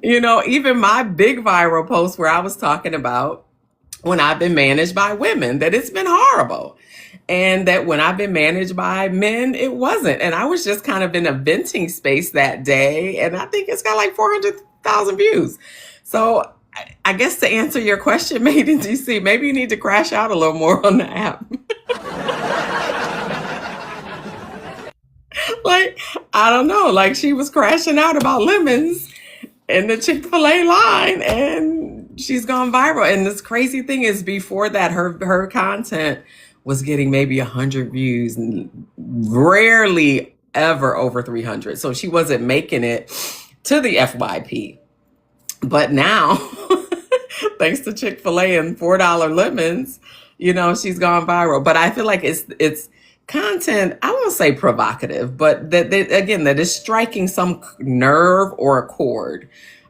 Even my big viral post where I was talking about when I've been managed by women, that it's been horrible. And that when I've been managed by men, it wasn't. And I was just kind of in a venting space that day. And I think it's got like 400,000 views. So I guess to answer your question, Made in DC, maybe you need to crash out a little more on the app. Like, I don't know, like she was crashing out about lemons in the Chick-fil-A line and she's gone viral. And this crazy thing is before that, her content was getting maybe 100 views and rarely ever over 300. So she wasn't making it to the FYP. But now, thanks to Chick-fil-A and $4 lemons, she's gone viral. But I feel like it's content, I won't say provocative, but that is striking some nerve or a chord.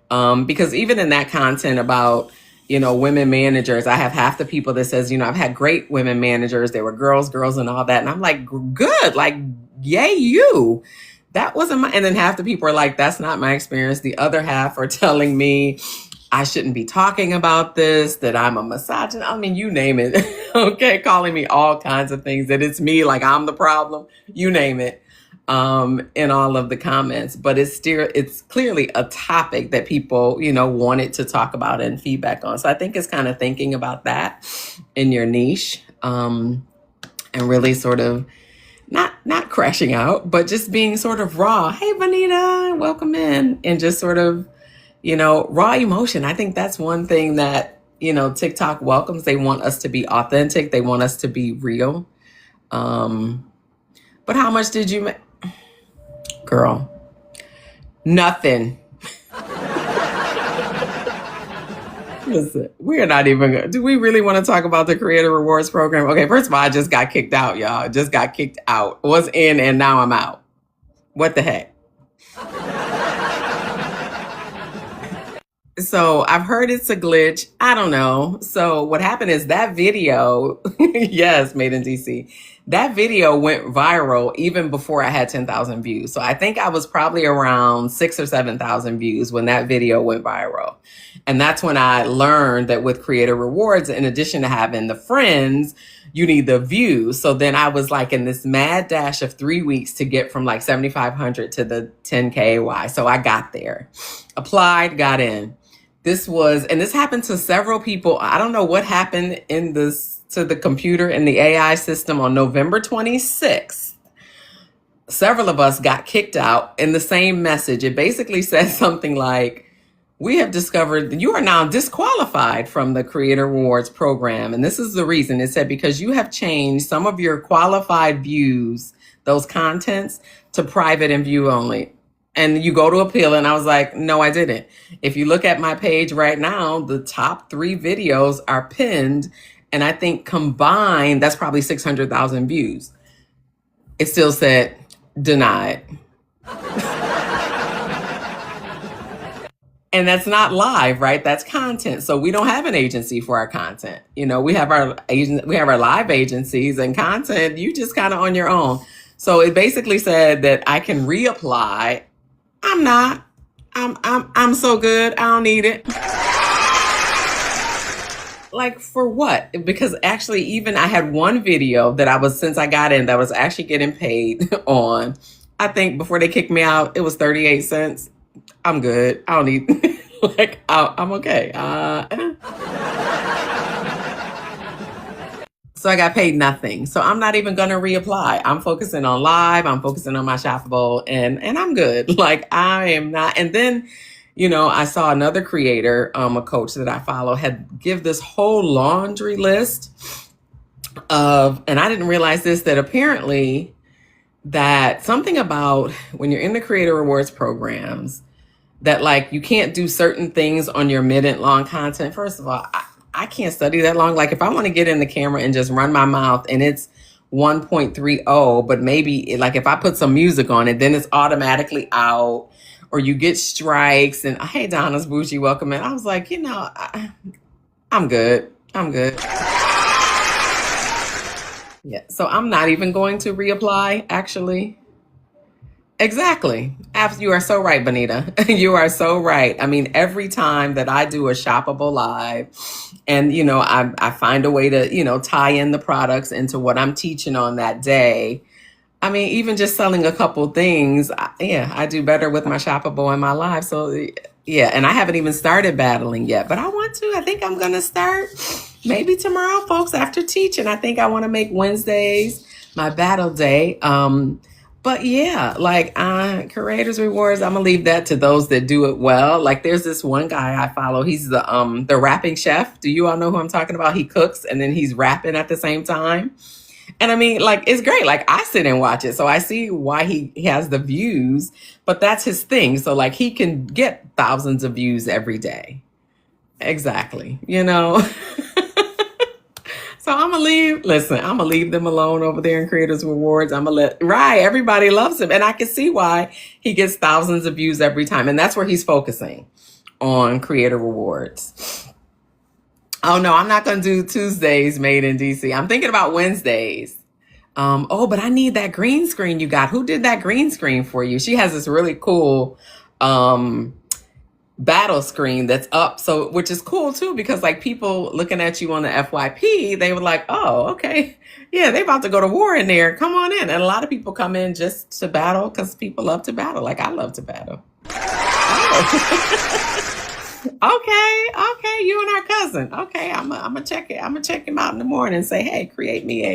Because even in that content about, women managers, I have half the people that says, I've had great women managers. They were girls and all that. And I'm like, good, like, yay, you. That wasn't my, and then half the people are like, that's not my experience. The other half are telling me I shouldn't be talking about this, that I'm a misogynist. I mean, you name it. Okay. Calling me all kinds of things, that it's me, like I'm the problem, you name it, in all of the comments. But it's clearly a topic that people, wanted to talk about and feedback on. So I think it's kind of thinking about that in your niche, and really sort of not crashing out, but just being sort of raw. Hey, Vanita, welcome in. And just sort of, raw emotion. I think that's one thing that, TikTok welcomes. They want us to be authentic. They want us to be real. But how much did you make? Girl, nothing. Listen, we are not even going. Do we really want to talk about the Creator Rewards program? Okay, first of all, I just got kicked out, y'all. I just got kicked out. Was in and now I'm out. What the heck? So I've heard it's a glitch. I don't know. So what happened is that video, yes, Made in DC, that video went viral even before I had 10,000 views. So I think I was probably around 6,000 or 7,000 views when that video went viral. And that's when I learned that with Creator Rewards, in addition to having the friends, you need the views. So then I was like in this mad dash of 3 weeks to get from like 7,500 to the 10K. So I got there, applied, got in. This happened to several people. I don't know what happened to the computer and the AI system on November 26th. Several of us got kicked out in the same message. It basically said something like, we have discovered that you are now disqualified from the Creator Rewards program. And this is the reason. It said, because you have changed some of your qualified views, those contents, to private and view only. And you go to appeal. And I was like, no, I didn't. If you look at my page right now, the top 3 videos are pinned. And I think combined, that's probably 600,000 views. It still said denied. And that's not live, right? That's content. So we don't have an agency for our content. We have our live agencies, and content, you just kind of on your own. So it basically said that I can reapply. I'm not. I'm so good. I don't need it. Like, for what? Because actually, even I had one video that since I got in, that was actually getting paid on. I think before they kicked me out, it was 38 cents. I'm good. I don't need, I'm okay. So I got paid nothing. So I'm not even going to reapply. I'm focusing on live. I'm focusing on my shoppable, and I'm good. Like, I am not. And then, I saw another creator, a coach that I follow, had give this whole laundry list of, and I didn't realize this, that apparently that something about when you're in the Creator Rewards programs, that like you can't do certain things on your minute long content. First of all, I can't study that long. Like, if I want to get in the camera and just run my mouth and it's 1.30, but maybe like if I put some music on it, then it's automatically out, or you get strikes. And hey, Donna's Bougie, welcome in. I was like, I'm good. I'm good. Yeah. So I'm not even going to reapply, actually. Exactly. You are so right, Bonita. You are so right. I mean, every time that I do a shoppable live and, I find a way to, tie in the products into what I'm teaching on that day. I mean, even just selling a couple things, I do better with my shoppable in my live. So, yeah, and I haven't even started battling yet, but I want to. I think I'm going to start maybe tomorrow, folks, after teaching. I think I want to make Wednesdays my battle day. But yeah, like creators rewards, I'm gonna leave that to those that do it well. Like there's this one guy I follow. He's the rapping chef. Do you all know who I'm talking about? He cooks and then he's rapping at the same time. And I mean, like, it's great. Like, I sit and watch it. So I see why he has the views, but that's his thing. So, like, he can get thousands of views every day. Exactly. So I'm going to I'm going to leave them alone over there in Creators Rewards. right. Everybody loves him. And I can see why he gets thousands of views every time. And that's where he's focusing on Creator Rewards. Oh no, I'm not going to do Tuesdays made in DC. I'm thinking about Wednesdays. But I need that green screen you got. Who did that green screen for you? She has this really cool battle screen that's up. So, which is cool too, because like people looking at you on the FYP, they were like, oh, okay. Yeah, they about to go to war in there. Come on in. And a lot of people come in just to battle because people love to battle. Like I love to battle. Oh. Okay, you and our cousin. Okay, I'm gonna check it. I'm gonna check him out in the morning and say, hey, create me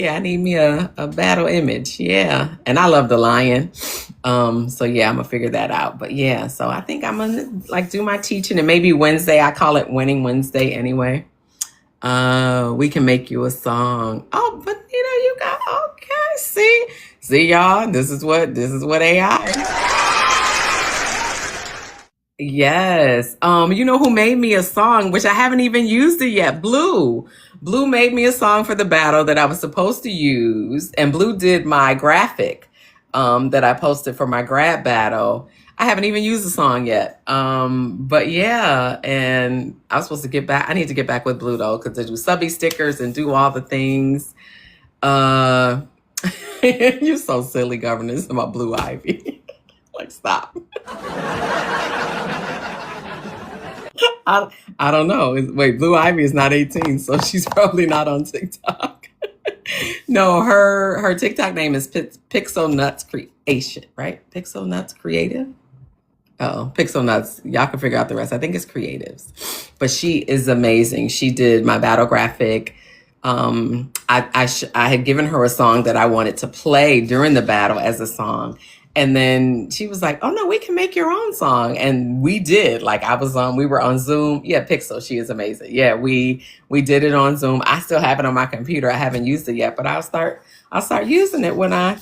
I need me a battle image. Yeah. And I love the lion. So yeah, I'm gonna figure that out. But yeah, so I think I'm gonna like do my teaching and maybe Wednesday, I call it Winning Wednesday anyway. We can make you a song. Oh, but you got okay. See y'all, this is what AI. Yes. You know who made me a song, which I haven't even used it yet? Blue. Blue made me a song for the battle that I was supposed to use. And Blue did my graphic that I posted for my grad battle. I haven't even used the song yet. But yeah, and I was supposed to get back. I need to get back with Blue though, because to do subby stickers and do all the things. You're so silly, Governor. About Blue Ivy. Like, stop. I don't know. Wait, Blue Ivy is not 18, so she's probably not on TikTok. No, her TikTok name is Pixel Nuts Creation, right? Pixel Nuts Creative. Oh, Pixel Nuts. Y'all can figure out the rest. I think it's Creatives, but she is amazing. She did my battle graphic. I had given her a song that I wanted to play during the battle as a song. And then she was like, oh no, we can make your own song. And we did. Like we were on Zoom. Yeah, Pixel, she is amazing. Yeah, we did it on Zoom. I still have it on my computer. I haven't used it yet, but I'll start using it when I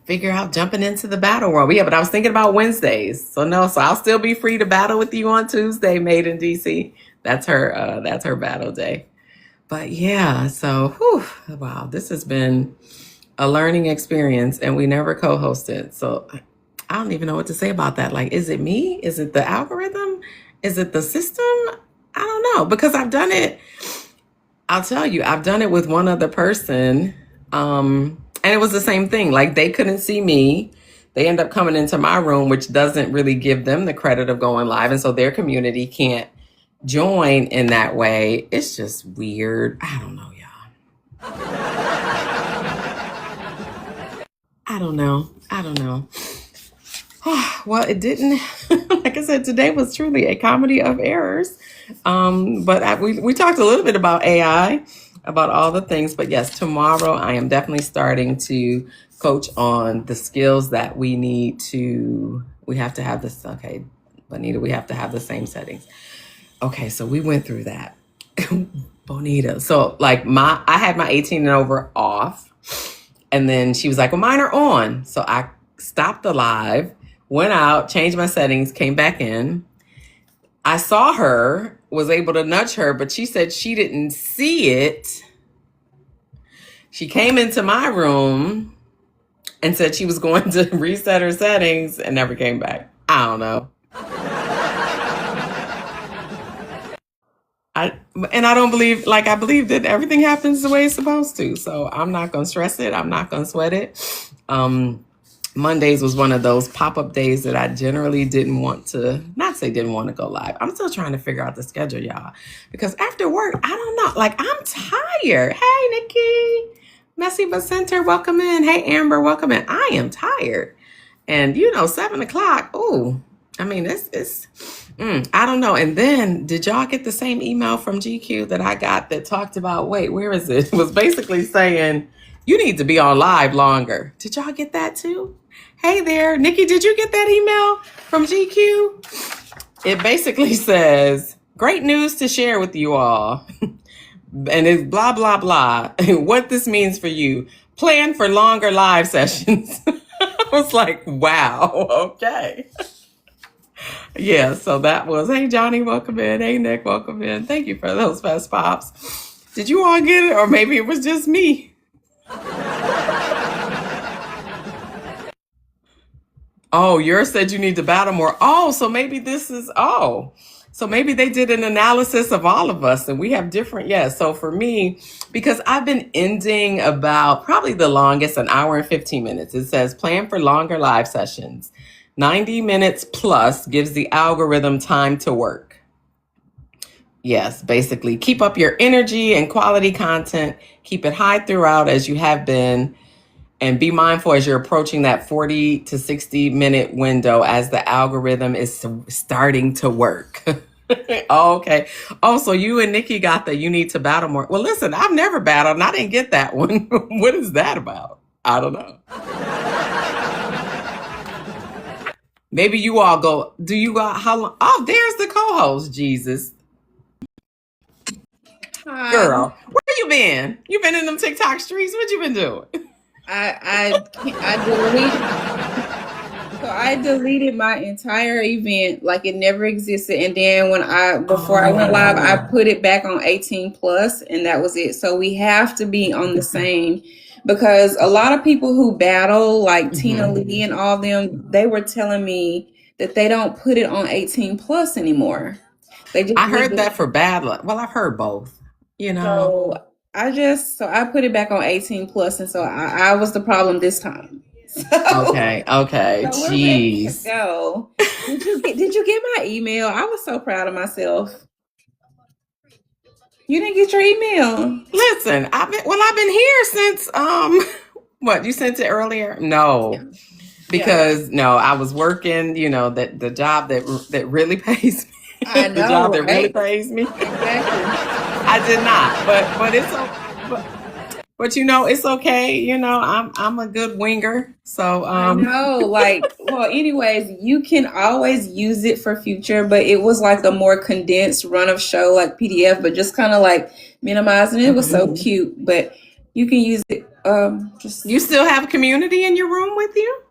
figure out jumping into the battle world. Yeah, but I was thinking about Wednesdays. So I'll still be free to battle with you on Tuesday, Made in DC. That's her battle day. But yeah, so wow, this has been a learning experience and we never co-hosted. So I don't even know what to say about that. Like, is it me? Is it the algorithm? Is it the system? I don't know, because I've done it. I'll tell you, I've done it with one other person. And it was the same thing. Like they couldn't see me. They end up coming into my room, which doesn't really give them the credit of going live. And so their community can't join in that way. It's just weird. I don't know, y'all. I don't know. Well, it didn't. Like I said, today was truly a comedy of errors. But we talked a little bit about AI, about all the things. But yes, tomorrow I am definitely starting to coach on the skills that we need to. We have to have this. Okay, Bonita, we have to have the same settings. Okay, so we went through that. Bonita. So like I had my 18 and over off. And then she was like, well, mine are on. So I stopped the live, went out, changed my settings, came back in. I saw her, was able to nudge her, but she said she didn't see it. She came into my room and said she was going to reset her settings and never came back. I don't know. I don't believe, I believe that everything happens the way it's supposed to. So I'm not going to stress it. I'm not going to sweat it. Mondays was one of those pop-up days that I generally didn't want to, not say didn't want to go live. I'm still trying to figure out the schedule, y'all. Because after work, I don't know. Like, I'm tired. Hey, Nikki. Messy but Center, welcome in. Hey, Amber, welcome in. I am tired. And, 7 o'clock, ooh. I mean, I don't know. And then, did y'all get the same email from GQ that I got that talked about, wait, where is it? It was basically saying, you need to be on live longer. Did y'all get that too? Hey there, Nikki, did you get that email from GQ? It basically says, great news to share with you all. And it's blah, blah, blah. What this means for you. Plan for longer live sessions. I was like, wow, okay. Yeah, so that was, hey, Johnny, welcome in. Hey, Nick, welcome in. Thank you for those fast pops. Did you all get it? Or maybe it was just me. Oh, yours said you need to battle more. Oh, so maybe so maybe they did an analysis of all of us and we have different, So for me, because I've been ending about probably the longest, an hour and 15 minutes. It says plan for longer live sessions. 90 minutes plus gives the algorithm time to work. Yes, basically keep up your energy and quality content. Keep it high throughout as you have been. And be mindful as you're approaching that 40 to 60 minute window as the algorithm is starting to work. Okay. Oh, so you and Nikki got the you need to battle more. Well, listen, I've never battled and I didn't get that one. What is that about? I don't know. Maybe you all go, do you got how long? Oh, there's the co-host, Jesus. Hi. Girl, where you been? You been in them TikTok streets? What you been doing? I deleted my entire event, like it never existed. And then before I went live, I put it back on 18 plus, and that was it. So we have to be on the same, because a lot of people who battle, like Tina Lee and all them, they were telling me that they don't put it on 18 plus anymore. I heard that for battle. Well, I've heard both, So I put it back on 18 plus, and so I was the problem this time. Okay. So jeez. Go. Did you get my email? I was so proud of myself. You didn't get your email. Listen, I've been here since what, you sent it earlier? No. Yeah. Because no, I was working, that the job that really pays me. I know, the job that really pays me. Exactly. I did not, but it's okay. But it's okay. I'm a good winger. So I know, anyways, you can always use it for future, but it was like a more condensed run of show, like PDF, but just kind of like minimizing it. It was so cute, but you can use it. You still have community in your room with you?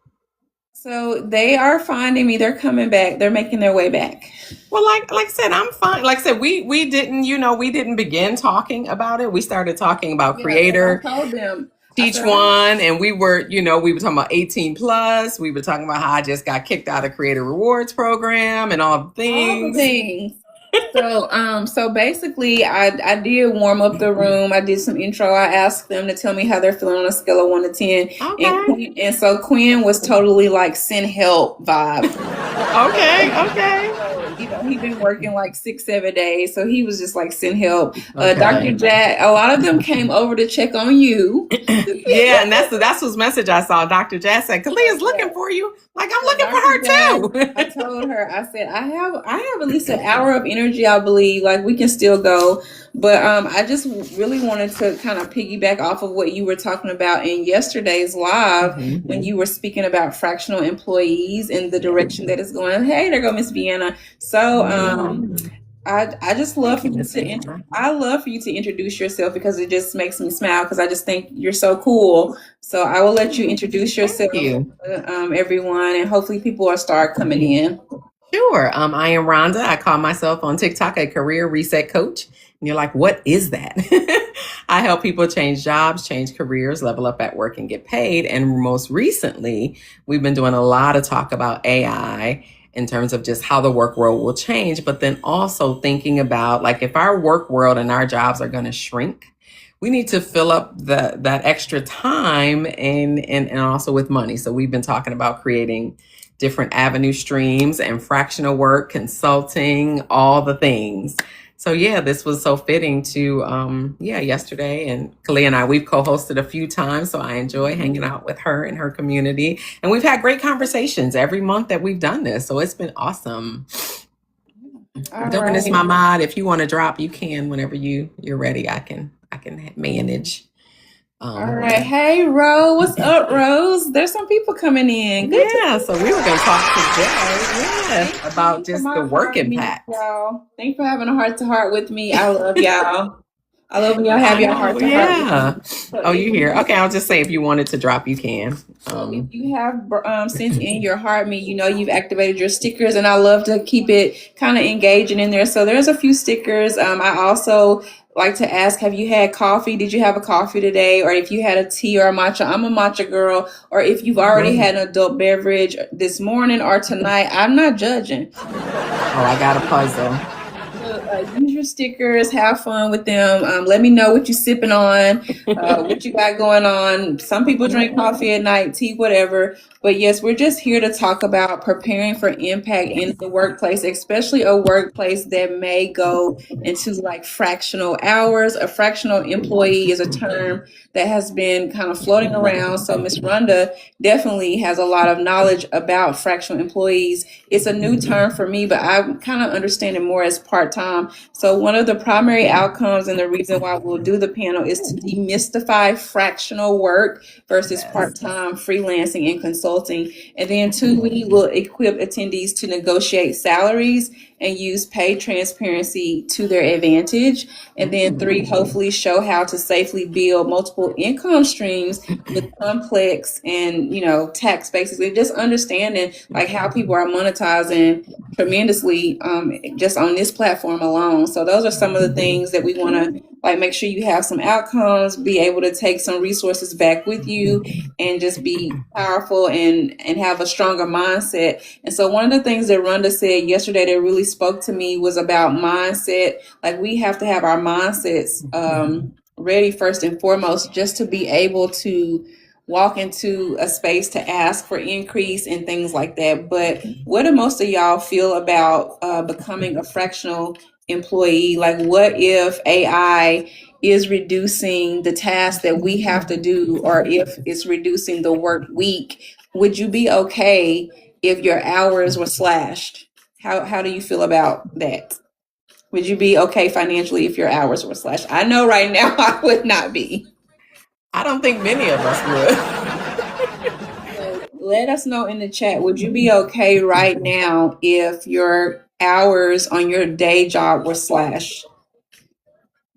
So they are finding me. They're coming back. They're making their way back. Well, like I said, I'm fine. Like I said, we didn't begin talking about it. We started talking about creator. I told them. Teach one, and we were talking about 18 plus. We were talking about how I just got kicked out of Creator Rewards program and all the things. So basically, I did warm up the room. I did some intro. I asked them to tell me how they're feeling on a scale of 1 to 10. Okay. And so Quinn was totally like send help vibe. Okay. He's been working like 6-7 days, so he was just like send help. Dr. Jack, a lot of them came over to check on you. Yeah, and that's whose message I saw. Dr. Jack said, Kalia's looking for you. Like, I'm looking for her too. I told her, I said, I have at least an hour of energy, I believe. Like, we can still go. But I just really wanted to kind of piggyback off of what you were talking about in yesterday's live when you were speaking about fractional employees and the direction that it's going. Hey, there go Miss Vienna. So I just love for you to introduce yourself, because it just makes me smile, because I just think you're so cool. So I will let you introduce yourself, everyone, and hopefully people will start coming in. Sure. I am Rhonda. I call myself on TikTok a career reset coach. And you're like, what is that? I help people change jobs, change careers, level up at work, and get paid. And most recently, we've been doing a lot of talk about AI in terms of just how the work world will change, but then also thinking about, like, if our work world and our jobs are going to shrink, we need to fill up that extra time and also with money. So we've been talking about creating different avenue streams and fractional work, consulting, all the things. So yeah, this was so fitting to yesterday, and Kalia and I, we've co-hosted a few times, so I enjoy hanging out with her and her community, and we've had great conversations every month that we've done this, so it's been awesome. I'm doing this, my mod. If you want to drop, you can whenever you're ready. I can manage. All right. Hey, Rose. What's up, Rose? There's some people coming in. Good. Yeah. So we were going to talk today about just the work impact. Y'all. Thanks for having a heart-to-heart with me. I love y'all. I love when y'all have your heart-to-heart. Yeah. So you here? Okay. I'll just say if you wanted to drop, you can. So if you have sent in your heart me, you've activated your stickers, and I love to keep it kind of engaging in there. So there's a few stickers. I also like to ask, have you had coffee? Did you have a coffee today? Or if you had a tea or a matcha? I'm a matcha girl. Or if you've already had an adult beverage this morning or tonight, I'm not judging. Oh, I got a puzzle. Use your stickers, have fun with them. Let me know what you're sipping on, what you got going on. Some people drink coffee at night, tea, whatever. But yes, we're just here to talk about preparing for impact in the workplace, especially a workplace that may go into like fractional hours. A fractional employee is a term that has been kind of floating around. So Ms. Rhonda definitely has a lot of knowledge about fractional employees. It's a new term for me, but I kind of understand it more as part-time. So one of the primary outcomes and the reason why we'll do the panel is to demystify fractional work versus part-time freelancing and consulting. And then 2, we will equip attendees to negotiate salaries and use pay transparency to their advantage. And then 3, hopefully show how to safely build multiple income streams with complex and, tax bases. And just understanding like how people are monetizing tremendously just on this platform alone. So those are some of the things that we want to like make sure you have some outcomes, be able to take some resources back with you, and just be powerful and have a stronger mindset. And so one of the things that Rhonda said yesterday that really spoke to me was about mindset. Like we have to have our mindsets ready first and foremost, just to be able to walk into a space to ask for increase and things like that. But what do most of y'all feel about becoming a fractional employee? Like what if AI is reducing the tasks that we have to do, or if it's reducing the work week? Would you be okay if your hours were slashed? How do you feel about that? Would you be okay financially if your hours were slashed? I know right now I would not be. I don't think many of us would. Let us know in the chat. Would you be okay right now if your hours on your day job were slashed?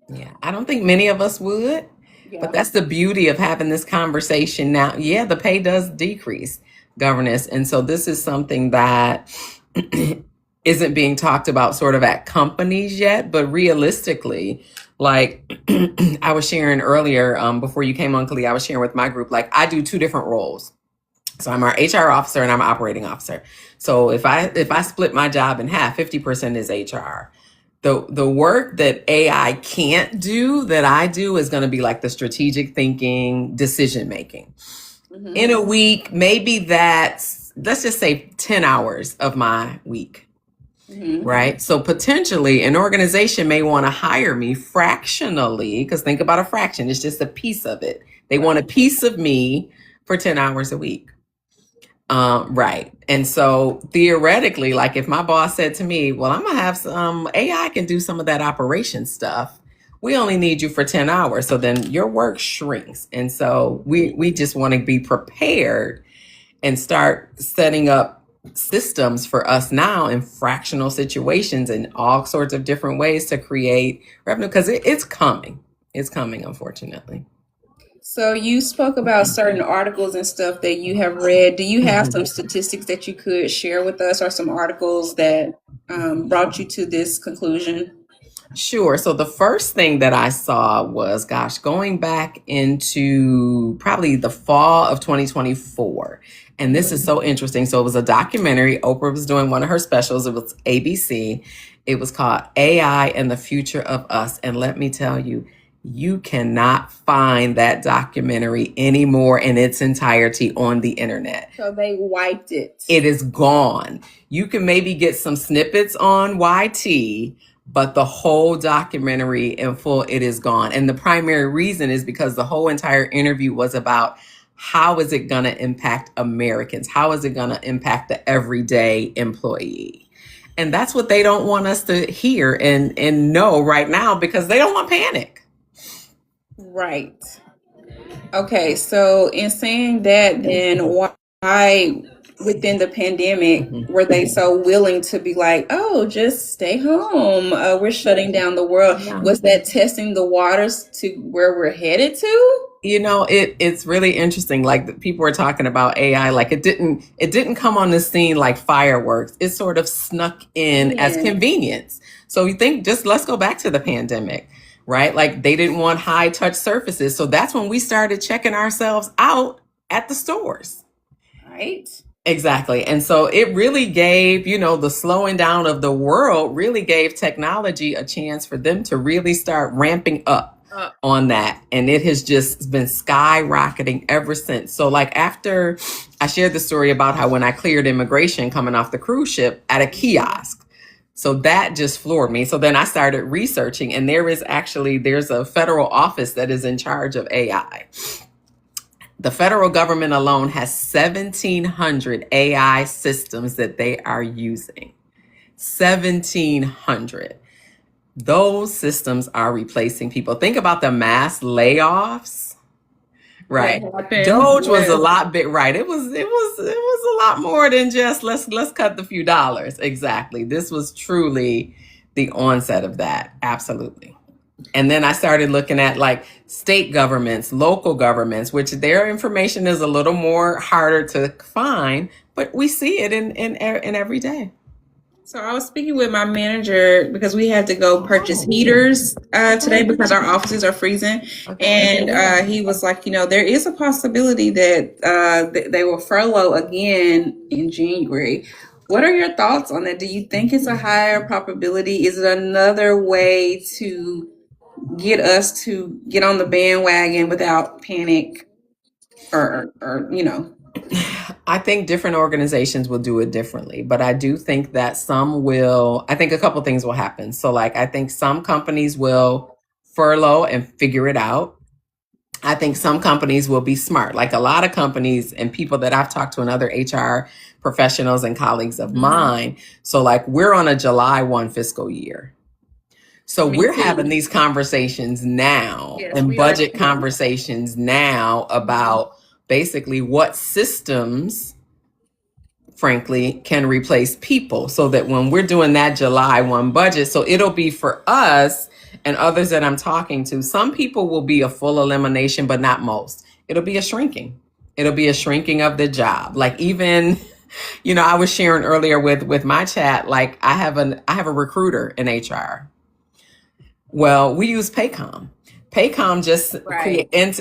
Yeah, I don't think many of us would. Yeah. But that's the beauty of having this conversation now. Yeah, the pay does decrease, governess. And so this is something that isn't being talked about sort of at companies yet, but realistically, like I was sharing earlier before you came on, Kali, I was sharing with my group, like I do 2 different roles. So I'm our HR officer and I'm an operating officer. So if I split my job in half, 50% is HR. The work that AI can't do that I do is going to be like the strategic thinking, decision making. Mm-hmm. In a week, maybe let's just say 10 hours of my week. Mm-hmm. Right. So potentially an organization may want to hire me fractionally, because think about a fraction. It's just a piece of it. They want a piece of me for 10 hours a week. Right. And so theoretically, like if my boss said to me, well, I'm going to have some AI can do some of that operation stuff. We only need you for 10 hours. So then your work shrinks. And so we just want to be prepared and start setting up systems for us now in fractional situations and all sorts of different ways to create revenue, because it's coming. It's coming, unfortunately. So you spoke about certain articles and stuff that you have read. Do you have some statistics that you could share with us, or some articles that brought you to this conclusion? Sure. So the first thing that I saw was, going back into probably the fall of 2024. And this is so interesting. So it was a documentary. Oprah was doing one of her specials. It was ABC. It was called AI and the Future of Us. And let me tell you, You cannot find that documentary anymore in its entirety on the internet. So they wiped it. It is gone. You can maybe get some snippets on YT, but the whole documentary in full, it is gone. And the primary reason is because the whole entire interview was about how is it going to impact Americans? How is it going to impact the everyday employee? And that's what they don't want us to hear and know right now, because they don't want panic. Right. Okay, so in saying that, then why within the pandemic were they so willing to be like, oh, just stay home, we're shutting down the world? Was that testing the waters to where we're headed to? You know, it's really interesting. Like, people were talking about AI, like it didn't come on the scene like fireworks. It sort of snuck in as convenience. So you think, just let's go back to the pandemic, right? Like, they didn't want high touch surfaces. So that's when we started checking ourselves out at the stores. Right. Exactly. And so it really gave, the slowing down of the world really gave technology a chance for them to really start ramping up on that. And it has just been skyrocketing ever since. So like, after I shared the story about how when I cleared immigration coming off the cruise ship at a kiosk, so that just floored me. So then I started researching, and there's a federal office that is in charge of AI. The federal government alone has 1,700 AI systems that they are using. 1,700. Those systems are replacing people. Think about the mass layoffs. Right. Doge was a lot big. Right. It was a lot more than just let's cut the few dollars. Exactly. This was truly the onset of that. Absolutely. And then I started looking at like state governments, local governments, which their information is a little more harder to find, but we see it in every day. So I was speaking with my manager because we had to go purchase heaters today because our offices are freezing. And he was like, there is a possibility that they will furlough again in January. What are your thoughts on that? Do you think it's a higher probability? Is it another way to get us to get on the bandwagon without panic or I think different organizations will do it differently, but I do think that I think a couple things will happen. So like, I think some companies will furlough and figure it out. I think some companies will be smart, like a lot of companies and people that I've talked to and other HR professionals and colleagues of mine. So like, we're on a July 1 fiscal year. So we're having these conversations now and budget conversations now about basically what systems, frankly, can replace people, so that when we're doing that July 1 budget, so it'll be for us and others that I'm talking to, some people will be a full elimination, but not most. It'll be a shrinking. It'll be a shrinking of the job. Like, even, I was sharing earlier with my chat, like I have a recruiter in HR. Well, we use Paycom. Paycom just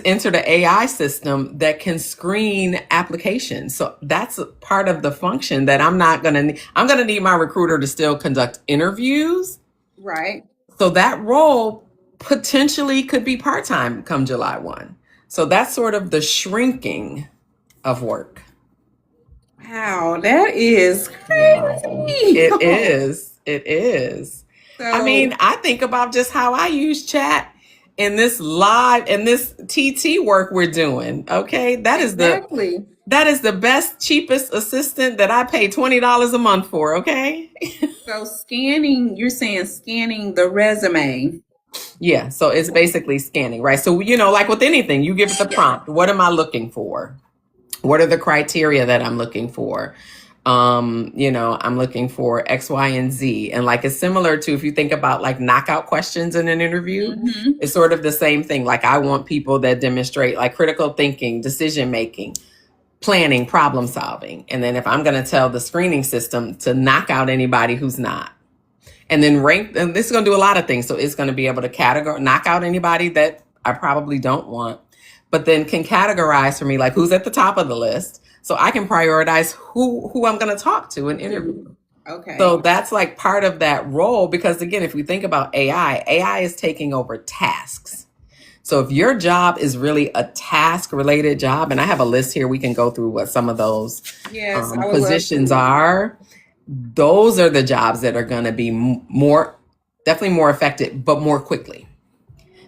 enter the AI system that can screen applications. So that's part of the function that I'm going to need my recruiter to still conduct interviews. Right. So that role potentially could be part-time come July 1. So that's sort of the shrinking of work. Wow, that is crazy. It is. It is. So, I mean, I think about just how I use chat in this TT work we're doing. Okay. That is the best, cheapest assistant that I pay $20 a month for. Okay. So you're saying scanning the resume. Yeah. So it's basically scanning, right? So, like with anything, you give it the prompt. What am I looking for? What are the criteria that I'm looking for? I'm looking for X, Y, and Z. And like, it's similar to, if you think about like knockout questions in an interview, it's sort of the same thing. Like, I want people that demonstrate like critical thinking, decision-making, planning, problem solving. And then if I'm going to tell the screening system to knock out anybody who's not, and then rank, and this is going to do a lot of things. So it's going to be able to knock out anybody that I probably don't want, but then can categorize for me, like who's at the top of the list. So I can prioritize who I'm going to talk to and interview. Okay. So that's like part of that role, because again, if we think about AI is taking over tasks. So if your job is really a task related job, and I have a list here, we can go through what some of those positions are. Those are the jobs that are going to be definitely more effective, but more quickly,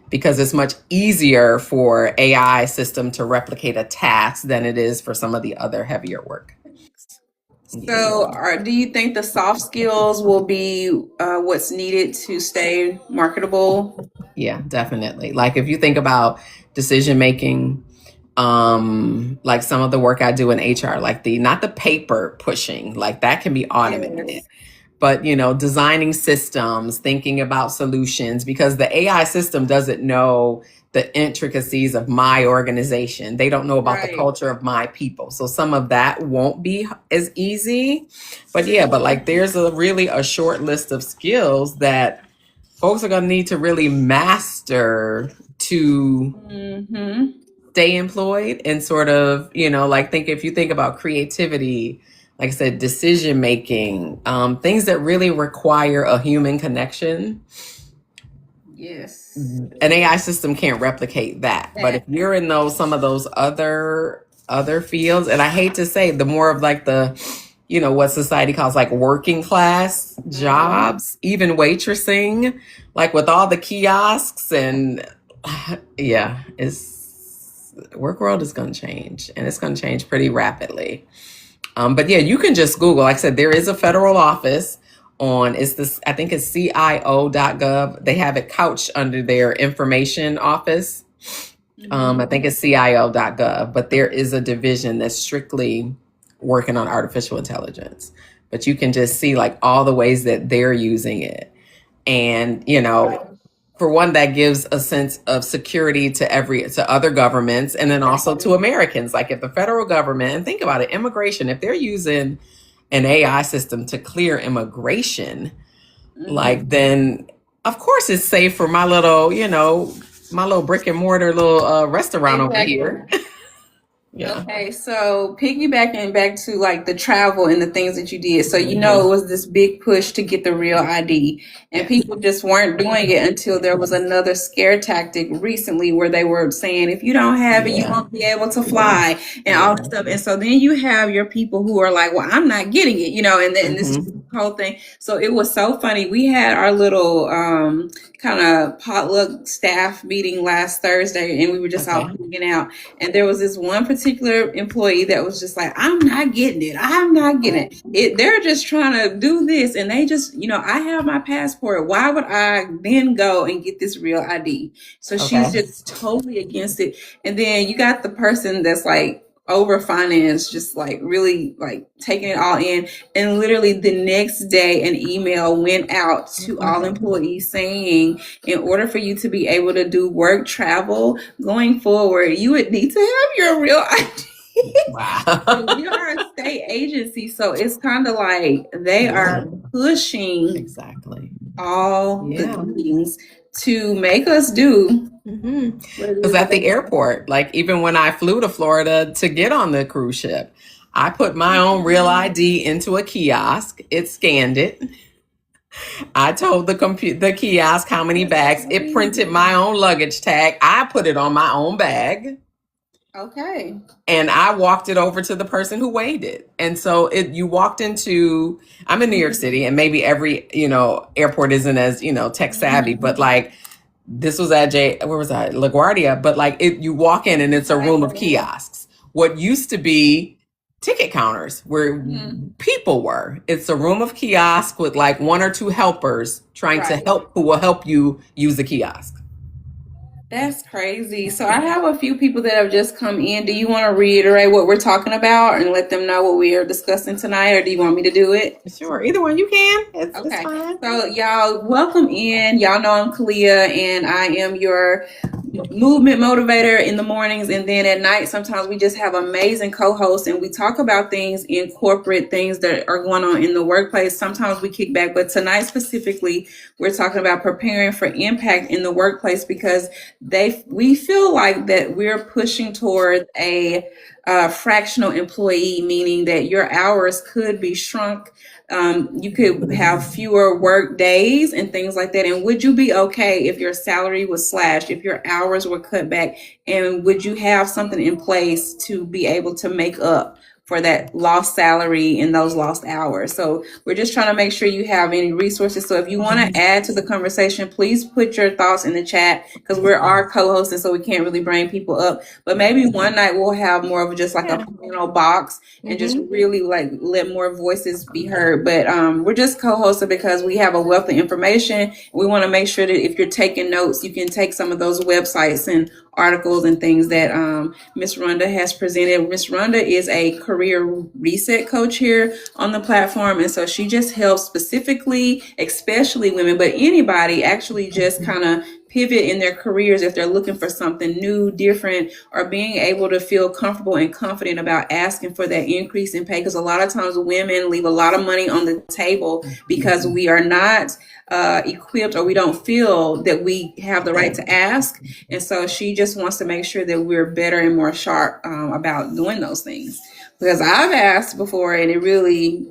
because it's much easier for AI system to replicate a task than it is for some of the other heavier work. So do you think the soft skills will be what's needed to stay marketable? Yeah, definitely. Like if you think about decision making, like some of the work I do in HR, like not the paper pushing, like that can be automated. Yes. But, designing systems, thinking about solutions, because the AI system doesn't know the intricacies of my organization. They don't know about the culture of my people. So some of that won't be as easy. But like there's really a short list of skills that folks are going to need to really master to stay employed and sort of, like if you think about creativity, like I said, decision making, things that really require a human connection. Yes. An AI system can't replicate that. But if you're in some of those other fields, and I hate to say, the more of like the, what society calls like working class jobs, even waitressing, like with all the kiosks and work world is going to change, and it's going to change pretty rapidly. But you can just Google. Like I said, there is a federal office I think it's CIO.gov. They have it couched under their information office. I think it's CIO.gov, but there is a division that's strictly working on artificial intelligence. But you can just see like all the ways that they're using it. And, for one, that gives a sense of security to other governments, and then also to Americans. Like if the federal government, and think about it, immigration, if they're using an AI system to clear immigration, like then of course it's safe for my little brick and mortar little restaurant over here. Okay, so piggybacking back to like the travel and the things that you did. So, it was this big push to get the real ID, and people just weren't doing it until there was another scare tactic recently where they were saying, if you don't have it, you won't be able to fly and all that stuff. And so then you have your people who are like, well, I'm not getting it, and then this whole thing. So it was so funny. We had our little kind of potluck staff meeting last Thursday, and we were just all hanging out. And there was this one particular employee that was just like, I'm not getting it. They're just trying to do this. And they just, I have my passport. Why would I then go and get this real ID? So she's just totally against it. And then you got the person that's like, over finance, just like really like taking it all in. And literally the next day an email went out to all employees saying, in order for you to be able to do work travel going forward, you would need to have your real ID. Wow. We are a state agency, so it's kind of like they are pushing all the things to make us do. Because at the airport, like even when I flew to Florida to get on the cruise ship, I put my own real ID into a kiosk. It scanned it. I told the kiosk how many bags. It printed my own luggage tag. I put it on my own bag. Okay. And I walked it over to the person who weighed it. And so you walked into, I'm in New York City, and maybe every, airport isn't as, tech savvy, but like this was at LaGuardia, but like you walk in and it's a room of kiosks. What used to be ticket counters where people were. It's a room of kiosks with like one or two helpers trying to help, who will help you use the kiosk. That's crazy. So I have a few people that have just come in. Do you want to reiterate what we're talking about and let them know what we are discussing tonight, or do you want me to do it? Sure. Either one you can. It's fine. So y'all, welcome in. Y'all know I'm Kalia, and I am your movement motivator in the mornings, and then at night sometimes we just have amazing co-hosts and we talk about things in corporate, things that are going on in the workplace. Sometimes we kick back, but tonight specifically we're talking about preparing for impact in the workplace, because we feel like that we're pushing toward a fractional employee, meaning that your hours could be shrunk. You could have fewer work days and things like that. And would you be okay if your salary was slashed, if your hours were cut back? And would you have something in place to be able to make up for that lost salary and those lost hours? So we're just trying to make sure you have any resources. So if you want to add to the conversation, please put your thoughts in the chat, because we're our co-hosts and so we can't really bring people up. But maybe one night we'll have more of just like a panel box and just really like let more voices be heard. But we're just co-hosted because we have a wealth of information. We want to make sure that if you're taking notes, you can take some of those websites and articles and things that Miss Rhonda has presented. Miss Rhonda is a career reset coach here on the platform, and so she just helps specifically, especially women, but anybody actually just kind of pivot in their careers if they're looking for something new, different, or being able to feel comfortable and confident about asking for that increase in pay. Because a lot of times women leave a lot of money on the table because we are not equipped, or we don't feel that we have the right to ask. And so she just wants to make sure that we're better and more sharp about doing those things. Because I've asked before and it really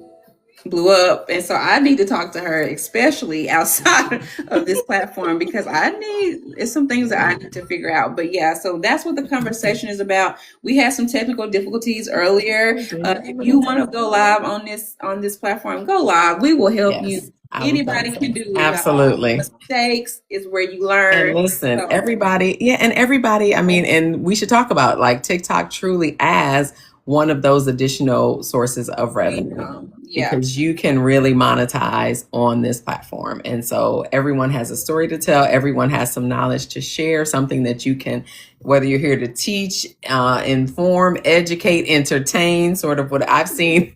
blew up. And so I need to talk to her, especially outside of this platform, because it's some things that I need to figure out. But yeah, so that's what the conversation is about. We had some technical difficulties earlier. If you want to go live on this platform, go live. We will help you. Anybody can do it. Absolutely. Mistakes is where you learn. And listen, everybody, I mean, and we should talk about like TikTok truly as one of those additional sources of revenue, because you can really monetize on this platform. And so everyone has a story to tell. Everyone has some knowledge to share, something that you can, whether you're here to teach, inform, educate, entertain, sort of what I've seen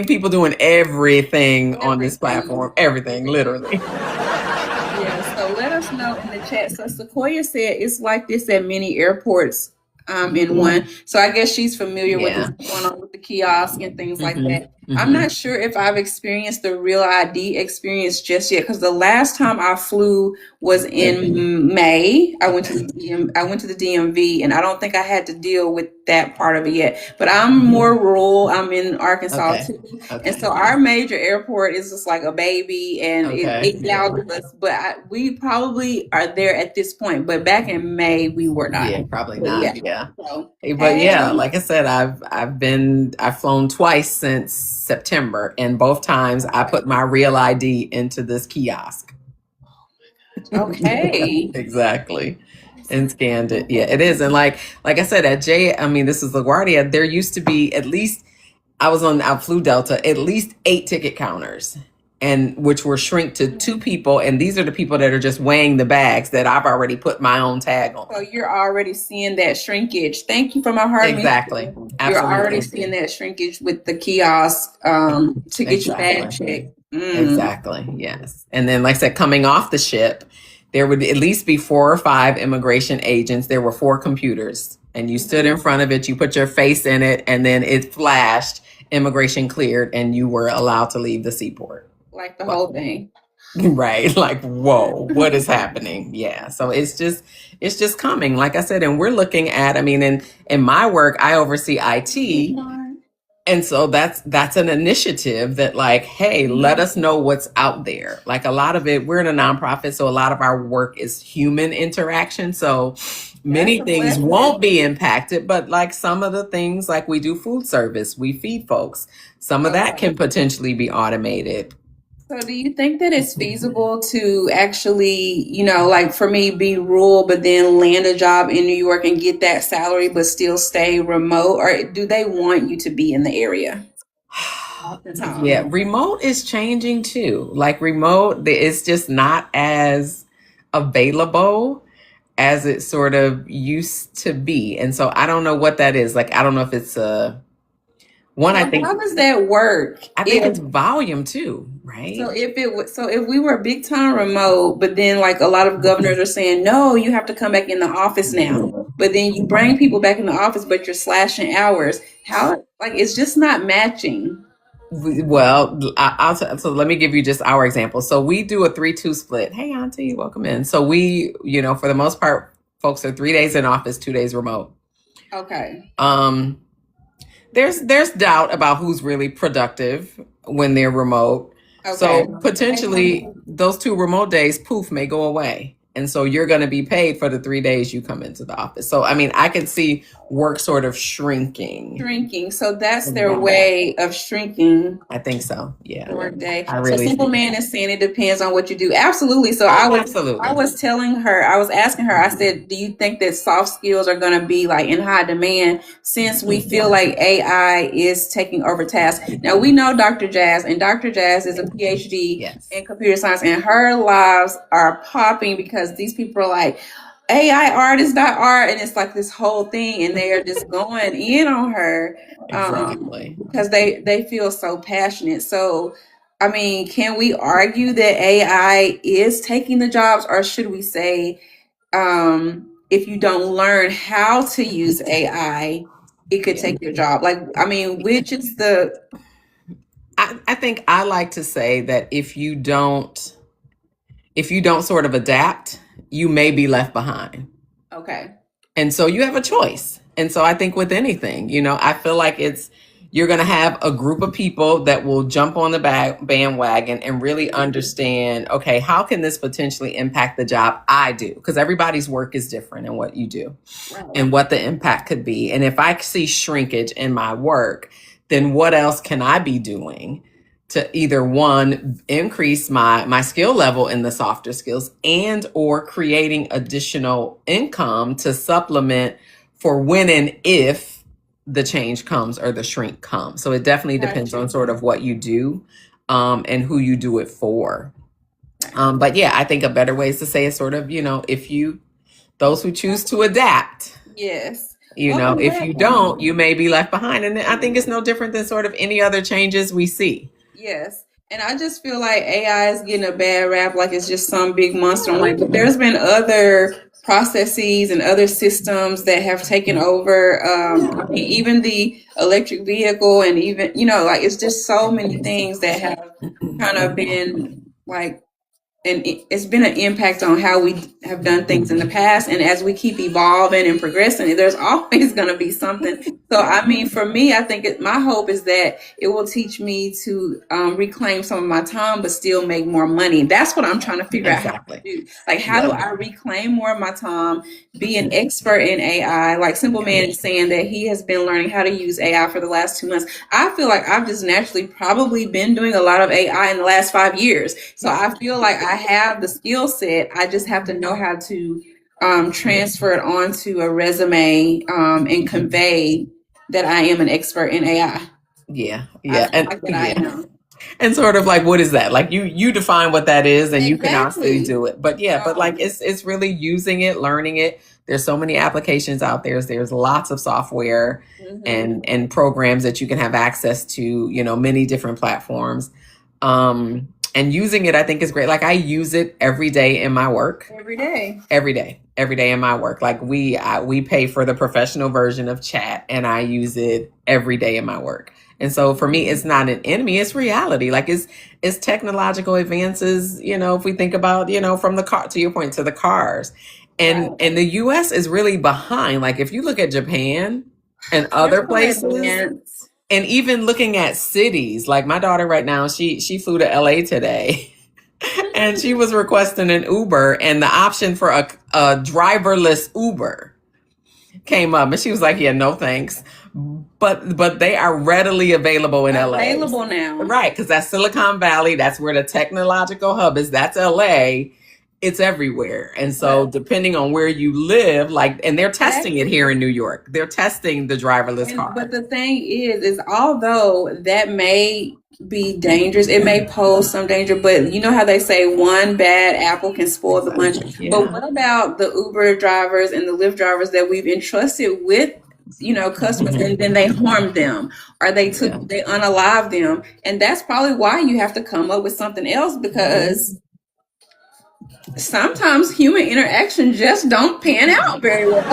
people doing everything on this platform, everything, literally. Yeah, so let us know in the chat. So Sequoia said it's like this at many airports. In one. So I guess she's familiar with what's going on with the kiosk and things like that. I'm not sure if I've experienced the Real ID experience just yet, because the last time I flew was in May. I went to the DMV, and I don't think I had to deal with that part of it yet. But I'm more rural. I'm in Arkansas too, and so our major airport is just like a baby, and it gouges us. But we probably are there at this point. But back in May, we were not. Yeah, probably not. Yeah. So, but yeah, like I said, I've flown twice since September, and both times I put my Real ID into this kiosk. Okay. Exactly. And scanned it. Yeah, it is. And like I said, this is LaGuardia, there used to be at least, I flew Delta, at least 8 ticket counters, and which were shrink to 2 people. And these are the people that are just weighing the bags that I've already put my own tag on. So you're already seeing that shrinkage. Thank you for my heart. Exactly. Absolutely. You're already seeing that shrinkage with the kiosk to get your bag checked. Exactly. Yes. And then, like I said, coming off the ship, there would at least be 4 or 5 immigration agents. There were 4 computers, and you stood in front of it, you put your face in it, and then it flashed, immigration cleared, and you were allowed to leave the seaport. Like the whole thing. Right. Like, whoa, what is happening? Yeah. So it's just coming, like I said, and we're looking at, in my work, I oversee IT. And so that's an initiative that, like, hey, let us know what's out there. Like, a lot of it, we're in a nonprofit, so a lot of our work is human interaction. So many things won't be impacted, but like some of the things, like we do food service, we feed folks. Some of that can potentially be automated. So do you think that it's feasible to actually, like for me, be rural, but then land a job in New York and get that salary, but still stay remote? Or do they want you to be in the area? Yeah, remote is changing too. Like remote, it's just not as available as it sort of used to be. And so I don't know what that is. Like, I don't know if it's I think. How does that work? I think it's volume too, right? So if we were big time remote, but then like a lot of governors are saying, no, you have to come back in the office now. But then you bring people back in the office, but you're slashing hours. How, like, it's just not matching. Well, so let me give you just our example. So we do a 3-2 split. Hey, Auntie, welcome in. So we, for the most part, folks are 3 days in office, 2 days remote. Okay. there's doubt about who's really productive when they're remote. Okay. So potentially those 2 remote days, poof, may go away. And so you're going to be paid for the 3 days you come into the office. So, I mean, I can see work sort of shrinking. So that's their way of shrinking. I think so. Yeah. Work day. So Simple Man is saying it depends on what you do. Absolutely. So I was telling her, I was asking her, I said, do you think that soft skills are going to be like in high demand since we feel like AI is taking over tasks? Now we know Dr. Jazz, and Dr. Jazz is a PhD in computer science, and her lives are popping because these people are like, AI art is not art, and it's like this whole thing, and they are just going in on her because they feel so passionate. So, I mean, can we argue that AI is taking the jobs, or should we say, if you don't learn how to use AI, it could take your job? Like, I mean, which is the... I think I like to say that if you don't sort of adapt, you may be left behind. Okay. And so you have a choice. And so I think with anything, I feel like you're going to have a group of people that will jump on the bandwagon and really understand, okay, how can this potentially impact the job I do? Because everybody's work is different in what you do and what the impact could be. And if I see shrinkage in my work, then what else can I be doing to either one, increase my skill level in the softer skills, and or creating additional income to supplement for when and if the change comes or the shrink comes. So it definitely depends on sort of what you do and who you do it for. But yeah, I think a better way is to say is sort of, those who choose to adapt. Yes. If you don't, you may be left behind. And I think it's no different than sort of any other changes we see. Yes. And I just feel like AI is getting a bad rap, like it's just some big monster. But there's been other processes and other systems that have taken over, even the electric vehicle, and even, like it's just so many things that have kind of been like, and it's been an impact on how we have done things in the past. And as we keep evolving and progressing, there's always going to be something. So, I mean, for me, I think my hope is that it will teach me to reclaim some of my time, but still make more money. That's what I'm trying to figure out how to do. Like, how do I reclaim more of my time, be an expert in AI? Like Simple Man is saying that he has been learning how to use AI for the last 2 months. I feel like I've just naturally probably been doing a lot of AI in the last 5 years. So I feel like I have the skill set. I just have to know how to transfer it onto a resume and convey that I am an expert in AI. Yeah. And sort of like, what is that? Like you define what that is, and you can actually do it. But but like it's really using it, learning it. There's so many applications out there. There's lots of software and programs that you can have access to, many different platforms. And using it, I think, is great. Like I use it every day in my work. Every day in my work. Like we pay for the professional version of chat, and I use it every day in my work. And so for me, it's not an enemy, it's reality. Like it's technological advances, if we think about, from the car, to your point, to the cars. And the US is really behind. Like if you look at Japan and other places, and even looking at cities, like my daughter right now, she flew to LA today and she was requesting an Uber, and the option for a driverless Uber came up, and she was like, yeah, no thanks. But they are readily available in LA. Available now. Right, because that's Silicon Valley. That's where the technological hub is. That's LA. It's everywhere. And so depending on where you live, and they're testing it here in New York. They're testing the driverless car. But the thing is although that may be dangerous, it may pose some danger, but you know how they say one bad apple can spoil the bunch. Yeah. But what about the Uber drivers and the Lyft drivers that we've entrusted with customers, and then they harm them, or they unalive them? And that's probably why you have to come up with something else, because sometimes human interaction just don't pan out very well.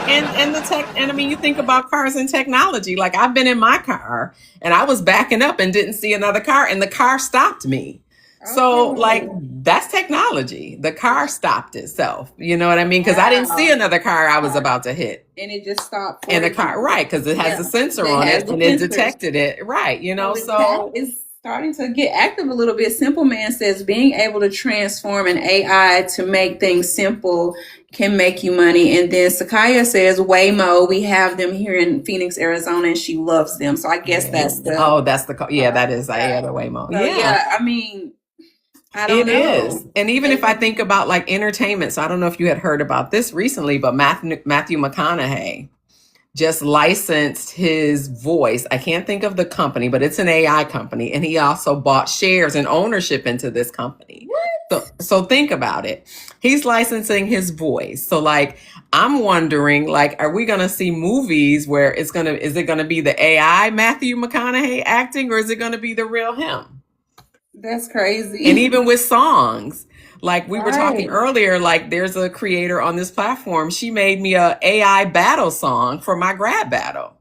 And I mean, you think about cars and technology. Like I've been in my car and I was backing up and didn't see another car, and the car stopped me. So, like, Okay. that's technology. The car stopped itself. You know what I mean? Because I didn't see another car I was about to hit. And it just stopped. And the car, right? Because it has a sensor on it, and it detected it, right? You know, so it's starting to get active a little bit. Simple Man says being able to transform an AI to make things simple can make you money. And then Sakaya says Waymo, we have them here in Phoenix, Arizona, and she loves them. So I guess that's the that is the Waymo. So, yeah, I mean, I don't know. It is. And even if I think about like entertainment, so I don't know if you had heard about this recently, but Matthew McConaughey just licensed his voice. I can't think of the company, but it's an AI company. And he also bought shares and ownership into this company. So think about it. He's licensing his voice. So like, I'm wondering, like, are we going to see movies where is it going to be the AI Matthew McConaughey acting, or is it going to be the real him? That's crazy. And even with songs, like we were talking earlier, like there's a creator on this platform. She made me a AI battle song for my grad battle.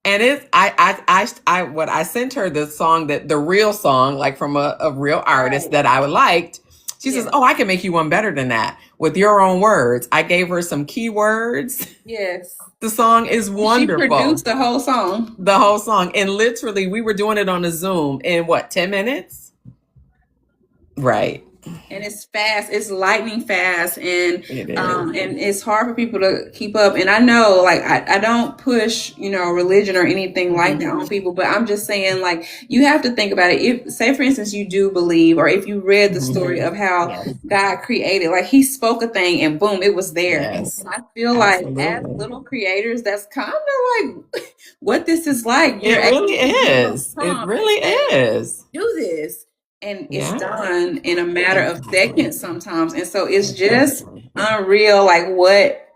And I sent her the song, the real song, like from a real artist that I liked. She says, "Oh, I can make you one better than that with your own words." I gave her some keywords. Yes. The song is wonderful. She produced the whole song. The whole song. And literally we were doing it on a Zoom in 10 minutes? Right. And it's fast, it's lightning fast, and it's hard for people to keep up. And I know, like, I don't push, religion or anything like that on people, but I'm just saying, like, you have to think about it. If, say, for instance, you do believe, or if you read the story of how God created, like, he spoke a thing and boom, it was there. Yes. And I feel like as little creators, that's kind of like what this is like. It really is. It really is. Do this. And it's done in a matter of seconds sometimes. And so it's just unreal, like what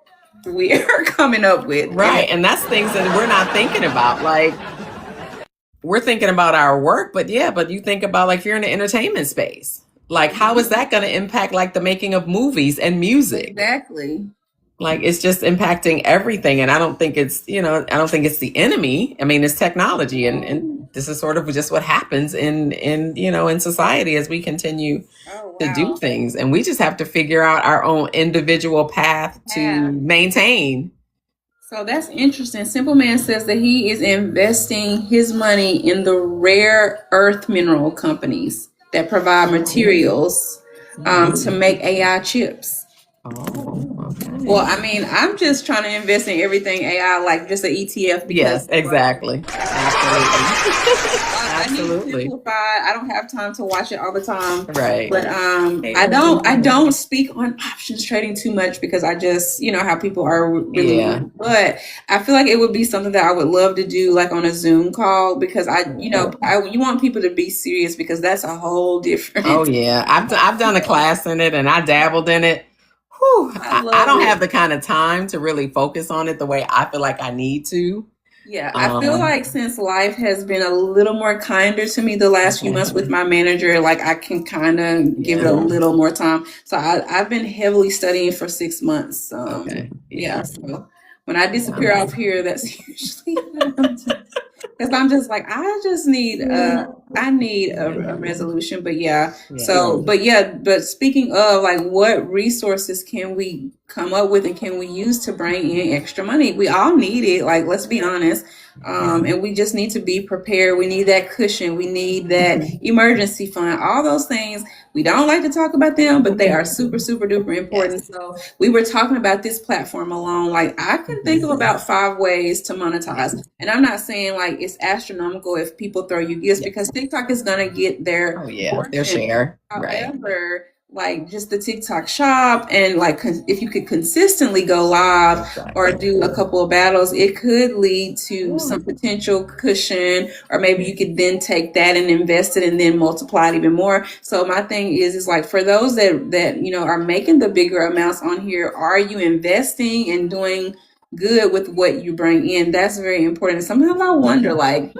we are coming up with. Right. And that's things that we're not thinking about. Like, we're thinking about our work, but you think about, like, if you're in the entertainment space, like, how is that going to impact, like, the making of movies and music? Exactly. Like, it's just impacting everything. And I don't think it's, I don't think it's the enemy. I mean, it's technology. And this is sort of just what happens in society as we continue to do things. And we just have to figure out our own individual path to maintain. So that's interesting. Simple Man says that he is investing his money in the rare earth mineral companies that provide materials to make AI chips. Oh, okay. Well, I mean, I'm just trying to invest in everything AI, like just an ETF. Yes, exactly. Absolutely. I don't have time to watch it all the time. Right. But I don't speak on options trading too much because I just, how people are really. But I feel like it would be something that I would love to do, like on a Zoom call, because you want people to be serious, because that's a whole different. Oh yeah, I've done a class in it and I dabbled in it. I don't have the kind of time to really focus on it the way I feel like I need to. Yeah, I feel like since life has been a little more kinder to me the last few months with my manager, like I can kind of give it a little more time. So I've been heavily studying for 6 months. So when I disappear off here, that's usually because I'm just like, I need a resolution. But but speaking of, like, what resources can we come up with and can we use to bring in extra money? We all need it, like, let's be honest. And we just need to be prepared. We need that cushion. We need that emergency fund, all those things. We don't like to talk about them, but they are super, super duper important. So we were talking about this platform alone. Like, I can think of about 5 ways to monetize. And I'm not saying like it's astronomical if people throw you gifts, because TikTok is going to get their their share. However, like just the TikTok shop, and like if you could consistently go live or do a couple of battles, it could lead to some potential cushion, or maybe you could then take that and invest it and then multiply it even more. So my thing is like, for those that are making the bigger amounts on here, are you investing and doing good with what you bring in? That's very important. Sometimes I wonder, like,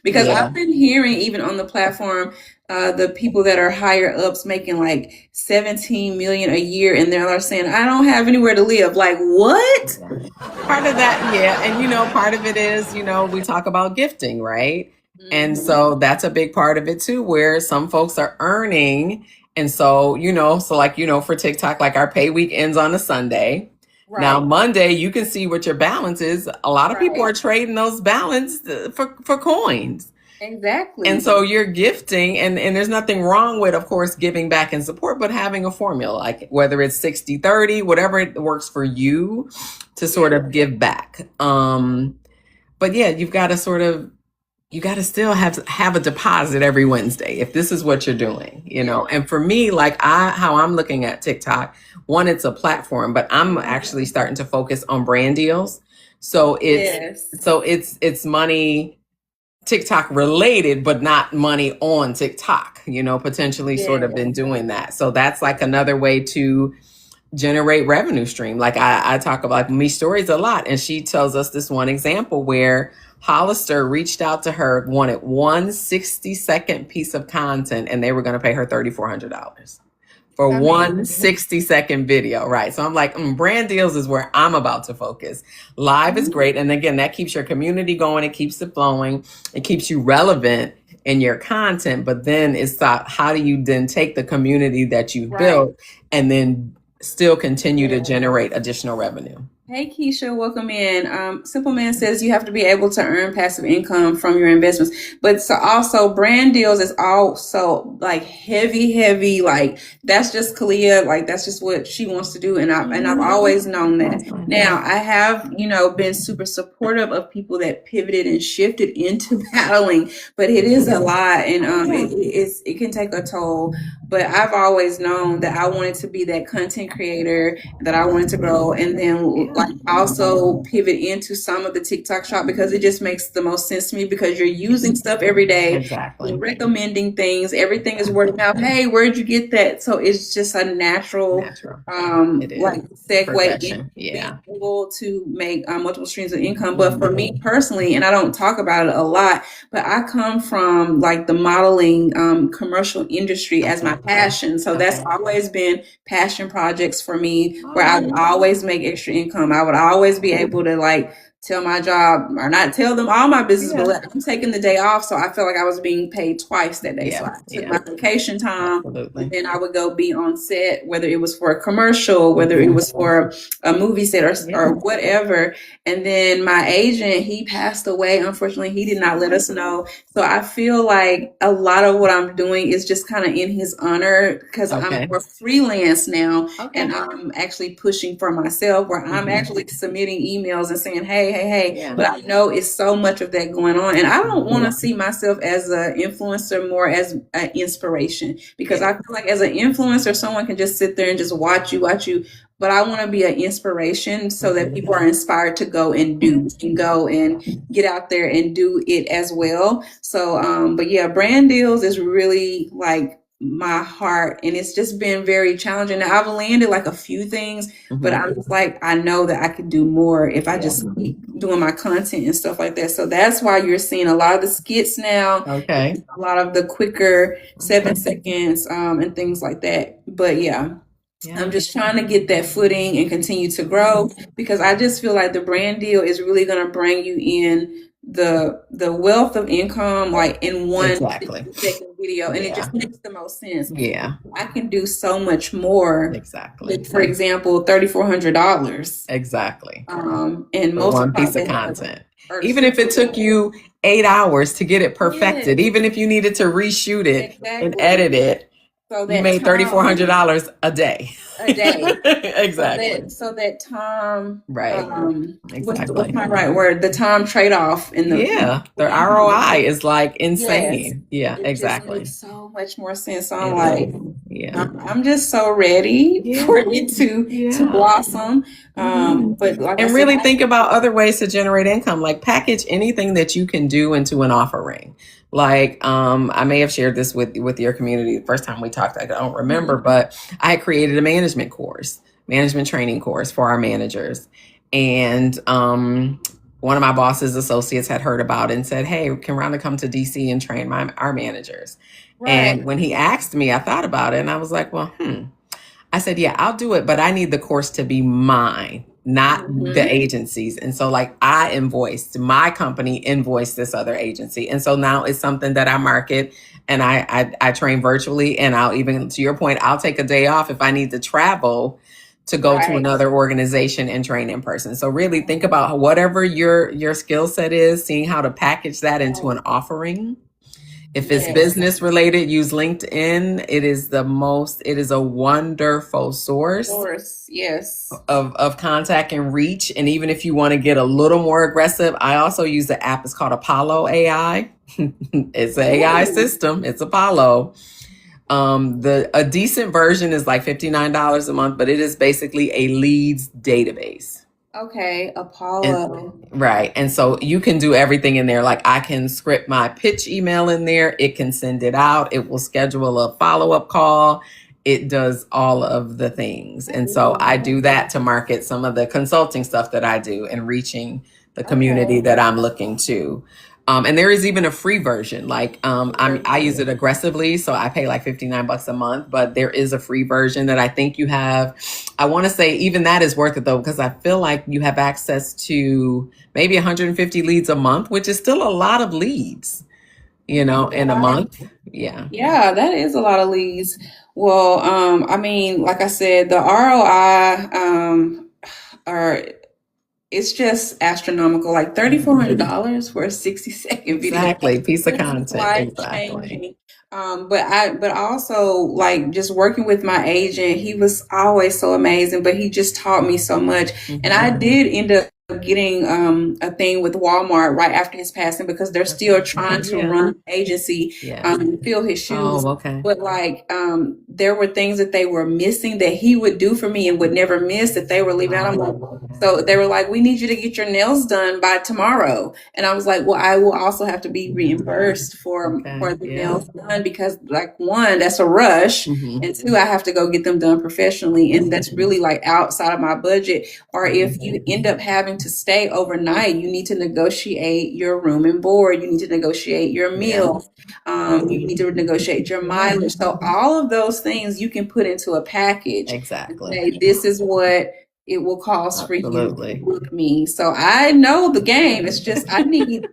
because I've been hearing, even on the platform, the people that are higher ups making like 17 million a year, and they're saying, I don't have anywhere to live. Like, what? Part of that, and part of it is, we talk about gifting, right? And so that's a big part of it too, where some folks are earning. And so, for TikTok, like our pay week ends on a Sunday. Right. Now, Monday, you can see what your balance is. A lot of people are trading those balance for coins. Exactly. And so you're gifting, and there's nothing wrong with, of course, giving back and support, but having a formula, like whether it's 60-30, whatever it works for you to sort of give back. But yeah, you've got to you got to still have a deposit every Wednesday if this is what you're doing, And for me, like how I'm looking at TikTok, one, it's a platform, but I'm actually starting to focus on brand deals. So it's money TikTok related, but not money on TikTok, potentially sort of been doing that. So that's like another way to generate revenue stream. Like I talk about Me Stories a lot, and she tells us this one example where Hollister reached out to her, wanted one 60-second piece of content, and they were going to pay her $3,400 for one 60-second video. Right. So I'm like, brand deals is where I'm about to focus. Live is great. And again, that keeps your community going. It keeps it flowing. It keeps you relevant in your content. But then it's how do you then take the community that you've built and then still continue to generate additional revenue? Hey, Keisha, welcome in. Simple Man says you have to be able to earn passive income from your investments. But so also brand deals is also like heavy, like that's just Kalia, like that's just what she wants to do. And I've always known that. Now I have, been super supportive of people that pivoted and shifted into battling, but it is a lot, and it can take a toll. But I've always known that I wanted to be that content creator, that I wanted to grow, and then like also pivot into some of the TikTok shop because it just makes the most sense to me because you're using stuff every day, exactly, recommending things, everything is word of mouth. Hey, where'd you get that? So it's just a natural like segue into being able to make multiple streams of income. But for me personally, and I don't talk about it a lot, but I come from like the modeling commercial industry as my passion. So that's always been passion projects for me where I would always make extra income. I would always be able to like tell my job or not tell them all my business, but like, I'm taking the day off. So I felt like I was being paid twice that day. So I took my vacation time. And then I would go be on set, whether it was for a commercial, whether it was for a movie set or whatever. And then my agent, he passed away. Unfortunately, he did not let us know. So I feel like a lot of what I'm doing is just kind of in his honor because I'm more freelance now. And I'm actually pushing for myself where I'm actually submitting emails and saying, hey, but I know it's so much of that going on. And I don't want to see myself as an influencer more as an inspiration because I feel like as an influencer, someone can just sit there and just watch you. But I want to be an inspiration so that people are inspired to go and do and go and get out there and do it as well. So, but yeah, brand deals is really like my heart, and it's just been very challenging. Now, I've landed like a few things, but I'm just like, I know that I could do more if I just keep doing my content and stuff like that. So that's why you're seeing a lot of the skits now, a lot of the quicker 7 seconds and things like that. But yeah. I'm just trying to get that footing and continue to grow because I just feel like the brand deal is really going to bring you in the wealth of income like in one second video, and it just makes the most sense. I can do so much more. Like, for example, $3,400 and most one piece of content, even if it took you 8 hours to get it perfected, even if you needed to reshoot it and edit it. So you made $3,400 a day. Exactly. So that time, what's my right word? The time trade-off in the the ROI is like insane. It exactly. Just makes so much more sense. So I'm like, I'm just so ready for it to blossom. But like and really think about other ways to generate income. Like package anything that you can do into an offering. Like, I may have shared this with your community the first time we talked, I don't remember, but I created a management training course for our managers. And one of my boss's associates had heard about it and said, hey, can Rhonda come to DC and train our managers? And when he asked me, I thought about it and I was like, well, I said, yeah, I'll do it, but I need the course to be mine. not the agencies. And so like my company invoiced this other agency. And so now it's something that I market, and I train virtually. And I'll even, to your point, I'll take a day off if I need to travel to go to another organization and train in person. So really think about whatever your skill set is, seeing how to package that into an offering. If it's business related, use LinkedIn. It is a wonderful source of contact and reach. And even if you want to get a little more aggressive, I also use the app. It's called Apollo AI. It's an AI system. It's Apollo. A decent version is like $59 a month, but it is basically a leads database. Okay, Apollo. Right. And so you can do everything in there. Like I can script my pitch email in there. It can send it out. It will schedule a follow-up call. It does all of the things. And so I do that to market some of the consulting stuff that I do and reaching the community that I'm looking to. And there is even a free version. Like I use it aggressively, so I pay like $59 a month. But there is a free version that I think you have. I want to say even that is worth it though, because I feel like you have access to maybe 150 leads a month, which is still a lot of leads, in a month. Yeah. Yeah, that is a lot of leads. Well, I mean, like I said, the ROI it's just astronomical, like $3,400 for a 60-second video. Exactly, piece of content. Exactly. But also like just working with my agent, he was always so amazing, but he just taught me so much. And I did end up getting a thing with Walmart right after his passing, because they're still trying to run an agency and fill his shoes. But like there were things that they were missing that he would do for me and would never miss that they were leaving out. I'm like, so they were like, we need you to get your nails done by tomorrow. And I was like, well, I will also have to be reimbursed for the nails done, because like one, that's a rush, and two, I have to go get them done professionally, and that's really like outside of my budget. Or if you end up having to stay overnight, you need to negotiate your room and board, you need to negotiate your meals, you need to negotiate your mileage. So all of those things you can put into a package. Exactly. Say, this is what it will cost for you to book me. So I know the game. It's just I need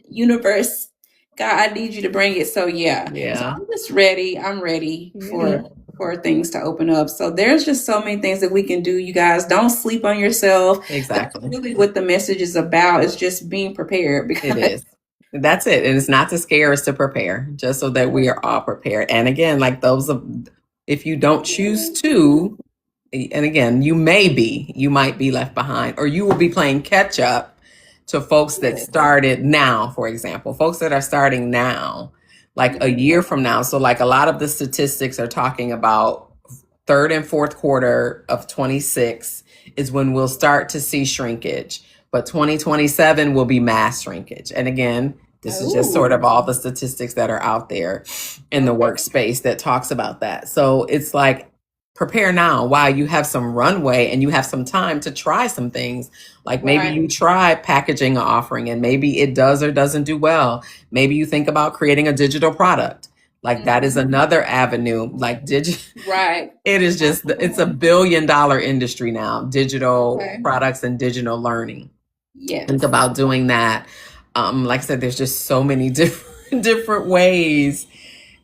universe. God, I need you to bring it. So yeah. So I'm just ready. I'm ready for things to open up. So there's just so many things that we can do. You guys, don't sleep on yourself. Exactly. That's really what the message is about. It's just being prepared. Because it is. That's it. And it's not to scare us, to prepare, just so that we are all prepared. And again, like if you don't choose to, and again, you might be left behind, or you will be playing catch up to folks that started now, for example, folks that are starting now, like a year from now. So like a lot of the statistics are talking about third and fourth quarter of 26 is when we'll start to see shrinkage, but 2027 will be mass shrinkage. And again, this is just sort of all the statistics that are out there in the workspace that talks about that. So it's like, prepare now while you have some runway and you have some time to try some things. Like maybe you try packaging an offering and maybe it does or doesn't do well. Maybe you think about creating a digital product. Like that is another avenue, like it is just, it's $1 billion industry now, digital products and digital learning. Think about doing that. Like I said, there's just so many different ways.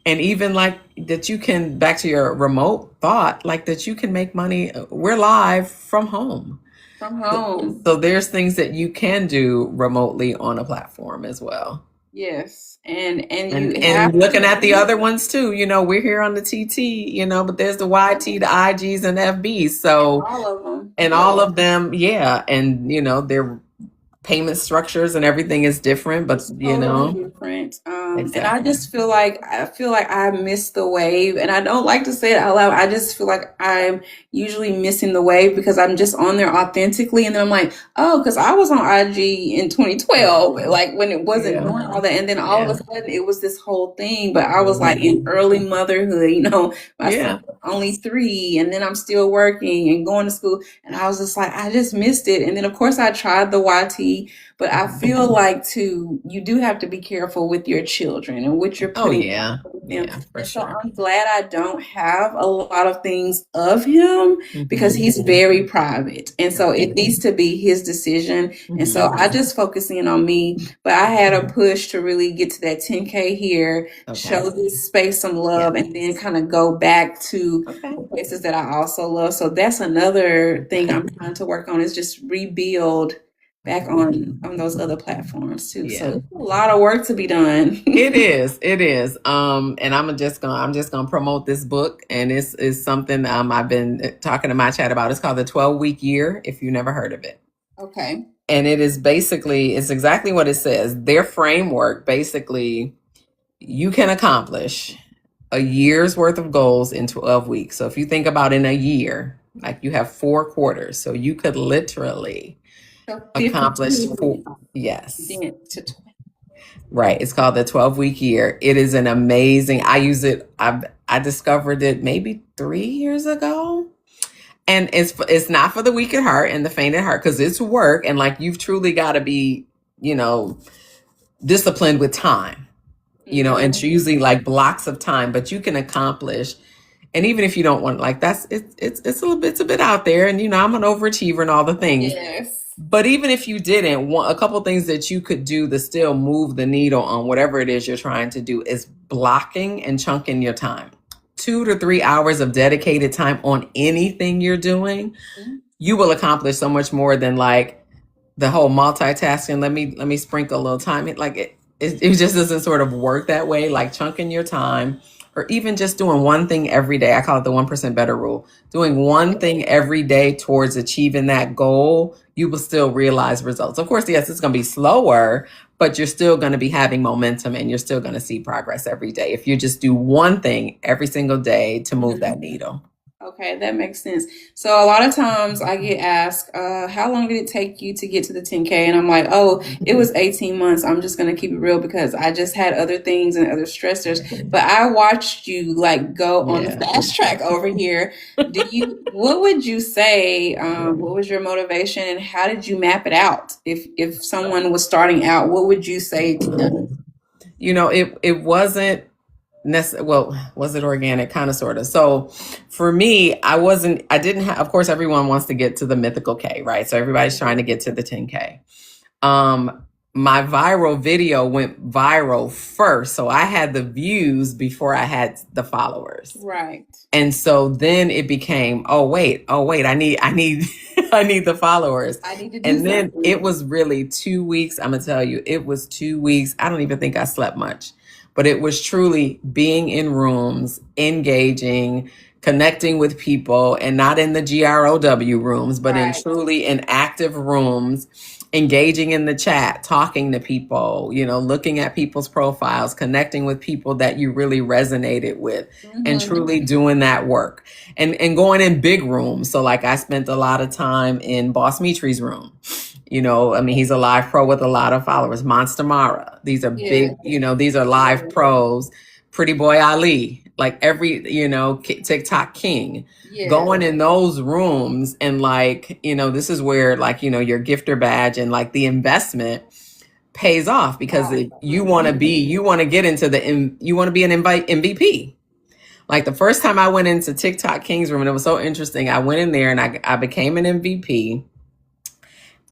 And even like that you can, back to your remote thought, like that you can make money. We're live from home. So there's things that you can do remotely on a platform as well. Yes. And looking at the other ones too, we're here on the TT, but there's the YT, the IGs and FBs. So all of them. And their payment structures and everything is different, but different. And I just feel like I missed the wave, and I don't like to say it out loud. I just feel like I'm usually missing the wave because I'm just on there authentically, and then I'm like, oh, because I was on IG in 2012, like when it wasn't doing all that, and then all of a sudden it was this whole thing. But I was like in early motherhood, my son was only 3, and then I'm still working and going to school, and I was just like, I just missed it. And then of course I tried the YT, but I feel like you do have to be careful with your children and what you're Oh putting yeah. with them. Yeah, for And so sure. I'm glad I don't have a lot of things of him because he's very private. And so it needs to be his decision. And so I just focus in on me. But I had a push to really get to that 10K here, show this space some love, and then kind of go back to places that I also love. So that's another thing I'm trying to work on, is just rebuild back on those other platforms too. So it's a lot of work to be done. It is. And I'm just gonna promote this book, and it's something I've been talking to my chat about. It's called The 12-Week Year, if you never heard of it. Okay. And it is basically, it's exactly what it says. Their framework, basically, you can accomplish a year's worth of goals in 12 weeks. So if you think about in a year, like you have 4 quarters, so you could literally accomplish 4. Yes. Right. It's called The 12-Week Year. It is an amazing, I use it. I discovered it maybe 3 years ago. And it's not for the weak at heart and the faint at heart, because it's work. And like, you've truly got to be, disciplined with time, and choosing like blocks of time, but you can accomplish. And even if you don't want, like, it's a bit out there, and I'm an overachiever and all the things. Yes. But even if you didn't want, a couple things that you could do to still move the needle on whatever it is you're trying to do is blocking and chunking your time. 2 to 3 hours of dedicated time on anything you're doing, you will accomplish so much more than like the whole multitasking. Let me sprinkle a little time. It just doesn't sort of work that way. Like chunking your time, or even just doing one thing every day. I call it the 1% better rule. Doing one thing every day towards achieving that goal, you will still realize results. Of course, yes, it's going to be slower, but you're still going to be having momentum, and you're still going to see progress every day if you just do one thing every single day to move that needle. Okay, that makes sense. So a lot of times I get asked, how long did it take you to get to the 10K? And I'm like, oh, it was 18 months. I'm just going to keep it real because I just had other things and other stressors. But I watched you like go on the fast track over here. What would you say, what was your motivation, and how did you map it out? If someone was starting out, what would you say to them? It wasn't necessarily, well, was it organic? Kind of, sort of. So for me, I didn't have, of course, everyone wants to get to the mythical K, right? So everybody's trying to get to the 10K. My viral video went viral first. So I had the views before I had the followers. Right. And so then it became, oh wait, I need I need the followers. I need to do and then something. It was really 2 weeks. I'm gonna tell you, it was 2 weeks. I don't even think I slept much, but it was truly being in rooms, engaging, connecting with people, and not in the GROW rooms, but in truly in active rooms, engaging in the chat, talking to people, looking at people's profiles, connecting with people that you really resonated with, and truly doing that work, and going in big rooms. So like I spent a lot of time in Boss Mitri's room. He's a live pro with a lot of followers. Monster Mara. These are big, these are live pros. Pretty Boy Ali, like every, TikTok king, going in those rooms. And like, this is where like, your gifter badge and like the investment pays off, because you want to get into you want to be an MVP. Like the first time I went into TikTok King's room, and it was so interesting. I went in there and I became an MVP.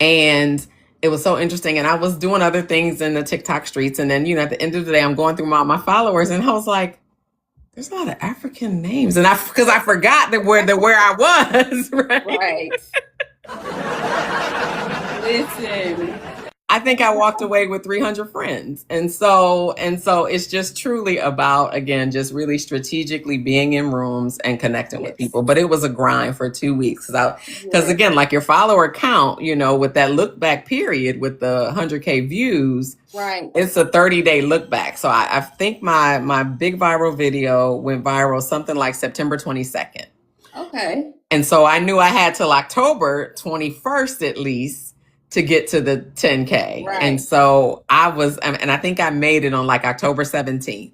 And it was so interesting. And I was doing other things in the TikTok streets. And then, at the end of the day, I'm going through my followers, and I was like, there's a lot of African names. And because I forgot where I was. Right. Listen. I think I walked away with 300 friends. And so it's just truly about, again, just really strategically being in rooms and connecting with people. But it was a grind for 2 weeks. Because again, like your follower count, with that look back period with the 100K views, right? It's a 30-day look back. So I think my big viral video went viral something like September 22nd. Okay. And so I knew I had till October 21st at least to get to the 10K. Right. And so and I think I made it on like October 17th.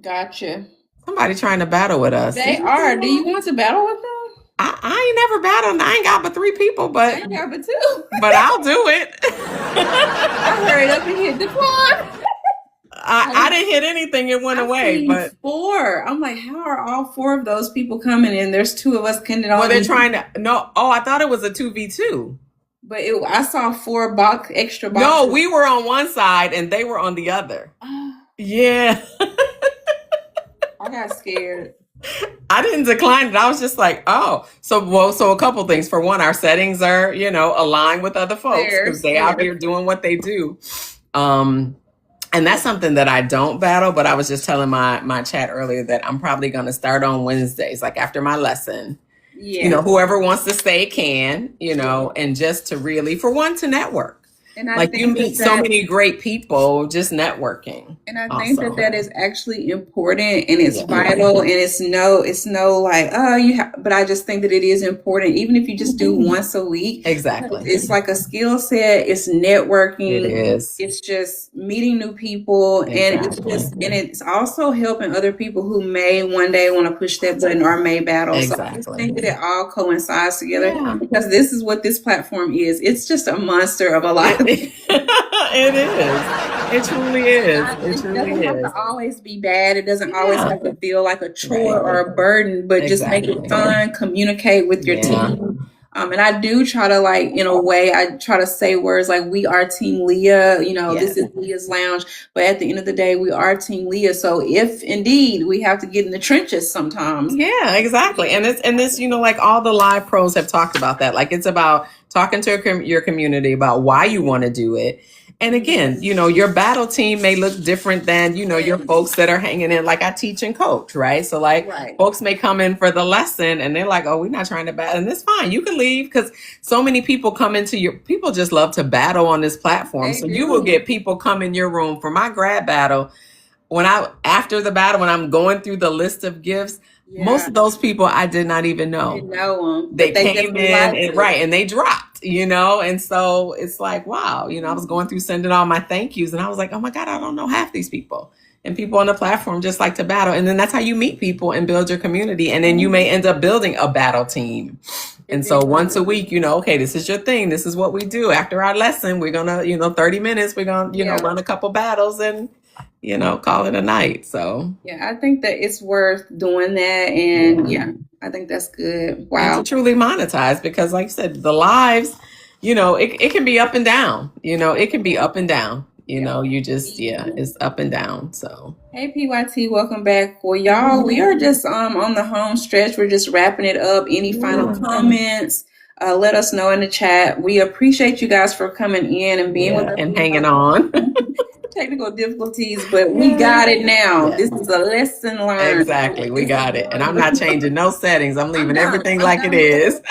Gotcha. Somebody trying to battle with us. They are. Do you want to battle with them? I ain't never battled. I ain't got but 3 people, but I ain't got but 2. But I'll do it. I hurried up and hit decline. I didn't hit anything. It went away. But 4. I'm like, how are all 4 of those people coming? And there's 2 of us. Well, they're trying to. No. Oh, I thought it was a 2v2. But I saw 4 extra boxes. No, we were on one side and they were on the other. Yeah. I got scared. I didn't decline it. I was just like, oh. So a couple things. For one, our settings are, aligned with other folks because they out here doing what they do. And that's something that I don't battle, but I was just telling my chat earlier that I'm probably going to start on Wednesdays, like after my lesson. Yeah. Whoever wants to stay can, and just to really, for one, to network. And I think you meet so many great people just networking. And I think that is actually important and it's vital, and it's no like, but I just think that it is important, even if you just do once a week. Exactly. It's like a skill set, it's networking. It is. It's just meeting new people. Exactly. And it's also helping other people who may one day want to push that button or may battle. Exactly. So I think that it all coincides together because this is what this platform is. It's just a monster of a life. It is. It truly is. It doesn't have to always be bad. It doesn't always have to feel like a chore or a burden, but just make it fun, communicate with your team. And I do try to, like, in a way, I try to say words like, we are Team Leah, this is Leah's Lounge. But at the end of the day, we are Team Leah. So if indeed we have to get in the trenches sometimes. Yeah, exactly. And this, like all the live pros have talked about that. Like, it's about talking to your community about why you want to do it. And again, your battle team may look different than, your folks that are hanging in, like I teach and coach, right? So folks may come in for the lesson and they're like, oh, we're not trying to battle. And it's fine. You can leave because so many people come into people just love to battle on this platform. So you will get people come in your room for my grad battle. After the battle, when I'm going through the list of gifts, most of those people I did not even know. I didn't know them. They came in and they dropped, and so it's like, wow, I was going through sending all my thank yous and I was like, oh my God, I don't know half these people. And people on the platform just like to battle. And then that's how you meet people and build your community. And then you may end up building a battle team. And so once a week, okay, this is your thing. This is what we do. After our lesson, we're going to, 30 minutes, we're going to, run a couple battles and call it a night. So I think that it's worth doing that. And I think that's good. Wow. And to truly monetize, because like you said, the lives, it can be up and down, it can be up and down, you just, it's up and down. So, hey, PYT, welcome back. Well, y'all, we are just on the home stretch. We're just wrapping it up. Any final comments? Let us know in the chat. We appreciate you guys for coming in and being with us and hanging on. Technical difficulties, but we got it now. This is a lesson learned. Exactly, we got it. And I'm not changing no settings. I'm leaving everything like it is.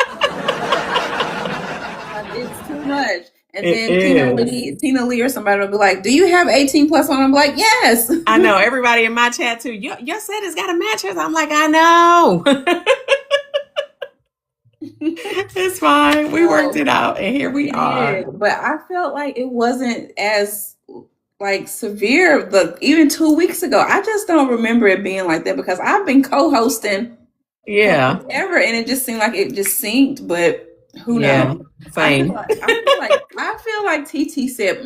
It's too much. And then Tina Lee or somebody will be like, do you have 18 plus on? I'm like, yes. I know. Everybody in my chat too. Your set has got a mattress. I'm like, I know. It's fine. We worked it out and here we are. But I felt like it wasn't as severe even 2 weeks ago. I just don't remember it being like that because I've been co-hosting ever, and it just seemed like it just synced, but who knows? Same. I feel like TT said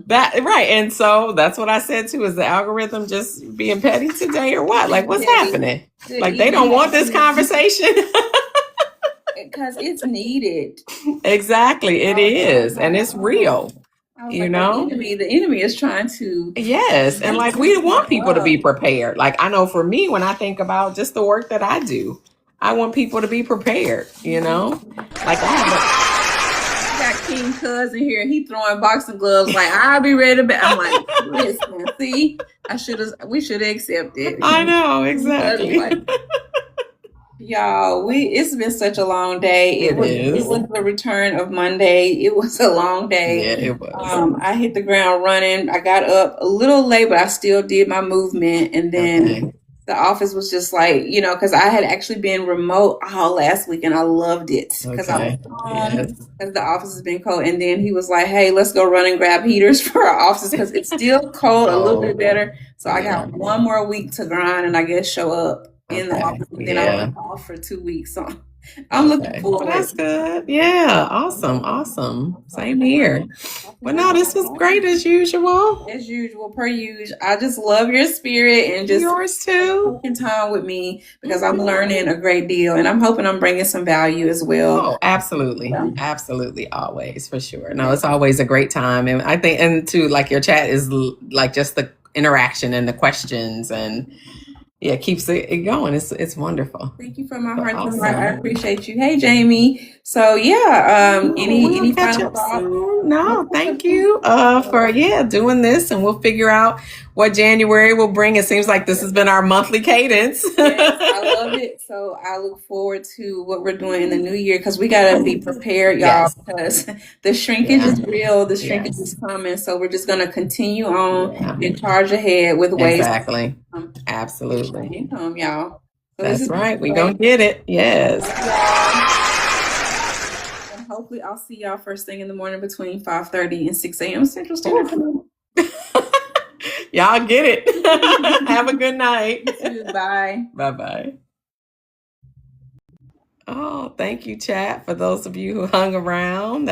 that right, and so that's what I said too. Is the algorithm just being petty today or what? Like, what's happening? Like, they don't want this conversation. Because it's needed. Exactly, it is, and it's real. The enemy is trying to. Yes. And we want people to be prepared. Like, I know for me, when I think about just the work that I do, I want people to be prepared, Like, I got King Cuz in here. He throwing boxing gloves. Like, I'll be ready to I'm like, listen, see, we should have accepted. I know, exactly. Y'all, it's been such a long day. It was the return of Monday. It was a long day. Yeah, it was. I hit the ground running. I got up a little late, but I still did my movement. And then the office was just like, because I had actually been remote all last week and I loved it because I was home because the office has been cold. And then he was like, hey, let's go run and grab heaters for our office because it's still cold, a little bit better. So I got one more week to grind and I guess show up in the office, and then I was off for 2 weeks. So I'm looking Okay. forward. Well, that's good. Yeah. Awesome. Same here. Well, no, this was great as usual. As usual, per usual. I just love your spirit and just yours too. taking time with me because I'm learning a great deal and I'm hoping I'm bringing some value as well. Oh, absolutely. Absolutely. Always, for sure. No, it's always a great time. And I think, and too, like your chat is like just the interaction and the questions and yeah, it keeps it going. It's wonderful. Thank you from my heart to heart. I appreciate you. Hey, Jamie. So yeah, any final thoughts? No, thank you for doing this, and we'll figure out what January will bring. It seems like this has been our monthly cadence. Yes, I love it. So I look forward to what we're doing in the new year because we gotta be prepared, y'all, because the shrinkage is real. The shrinkage is coming. So we're just gonna continue on and charge ahead with ways. Exactly. Absolutely. Income, y'all. So that's right. We're gonna get it. Yes. And hopefully I'll see y'all first thing in the morning between 5:30 and 6 a.m. Central Standard Time. Y'all get it. Have a good night. Bye. Bye-bye. Oh, thank you, chat, for those of you who hung around.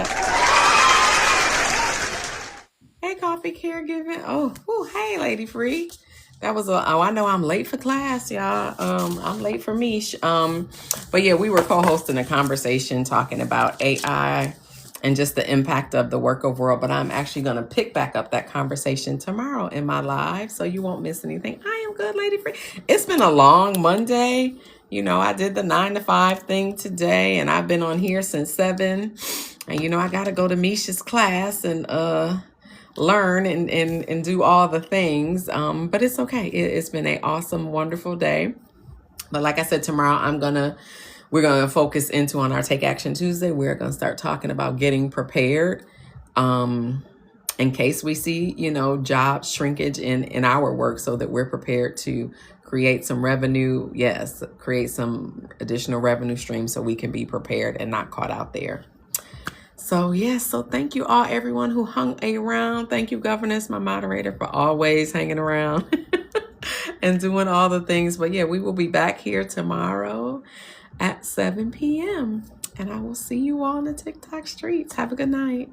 Hey, Coffee Caregiving. Oh, hey, Lady Free. That was I know I'm late for class, y'all. I'm late for me. But yeah, we were co-hosting a conversation talking about AI and just the impact of the work of world. But I'm actually going to pick back up that conversation tomorrow in my live, so you won't miss anything. I am good, Lady Free. It's been a long Monday. You know, I did the 9 to 5 thing today, and I've been on here since 7. And you know, I got to go to Misha's class and learn and do all the things. But it's okay. It's been an awesome, wonderful day. But like I said, tomorrow we're gonna focus into on our Take Action Tuesday. We're gonna start talking about getting prepared in case we see, job shrinkage in our work, so that we're prepared to create some revenue. Yes, create some additional revenue streams so we can be prepared and not caught out there. So so thank you all, everyone who hung around. Thank you, Governess, my moderator, for always hanging around and doing all the things. But we will be back here tomorrow at 7 p.m. And I will see you all on the TikTok streets. Have a good night.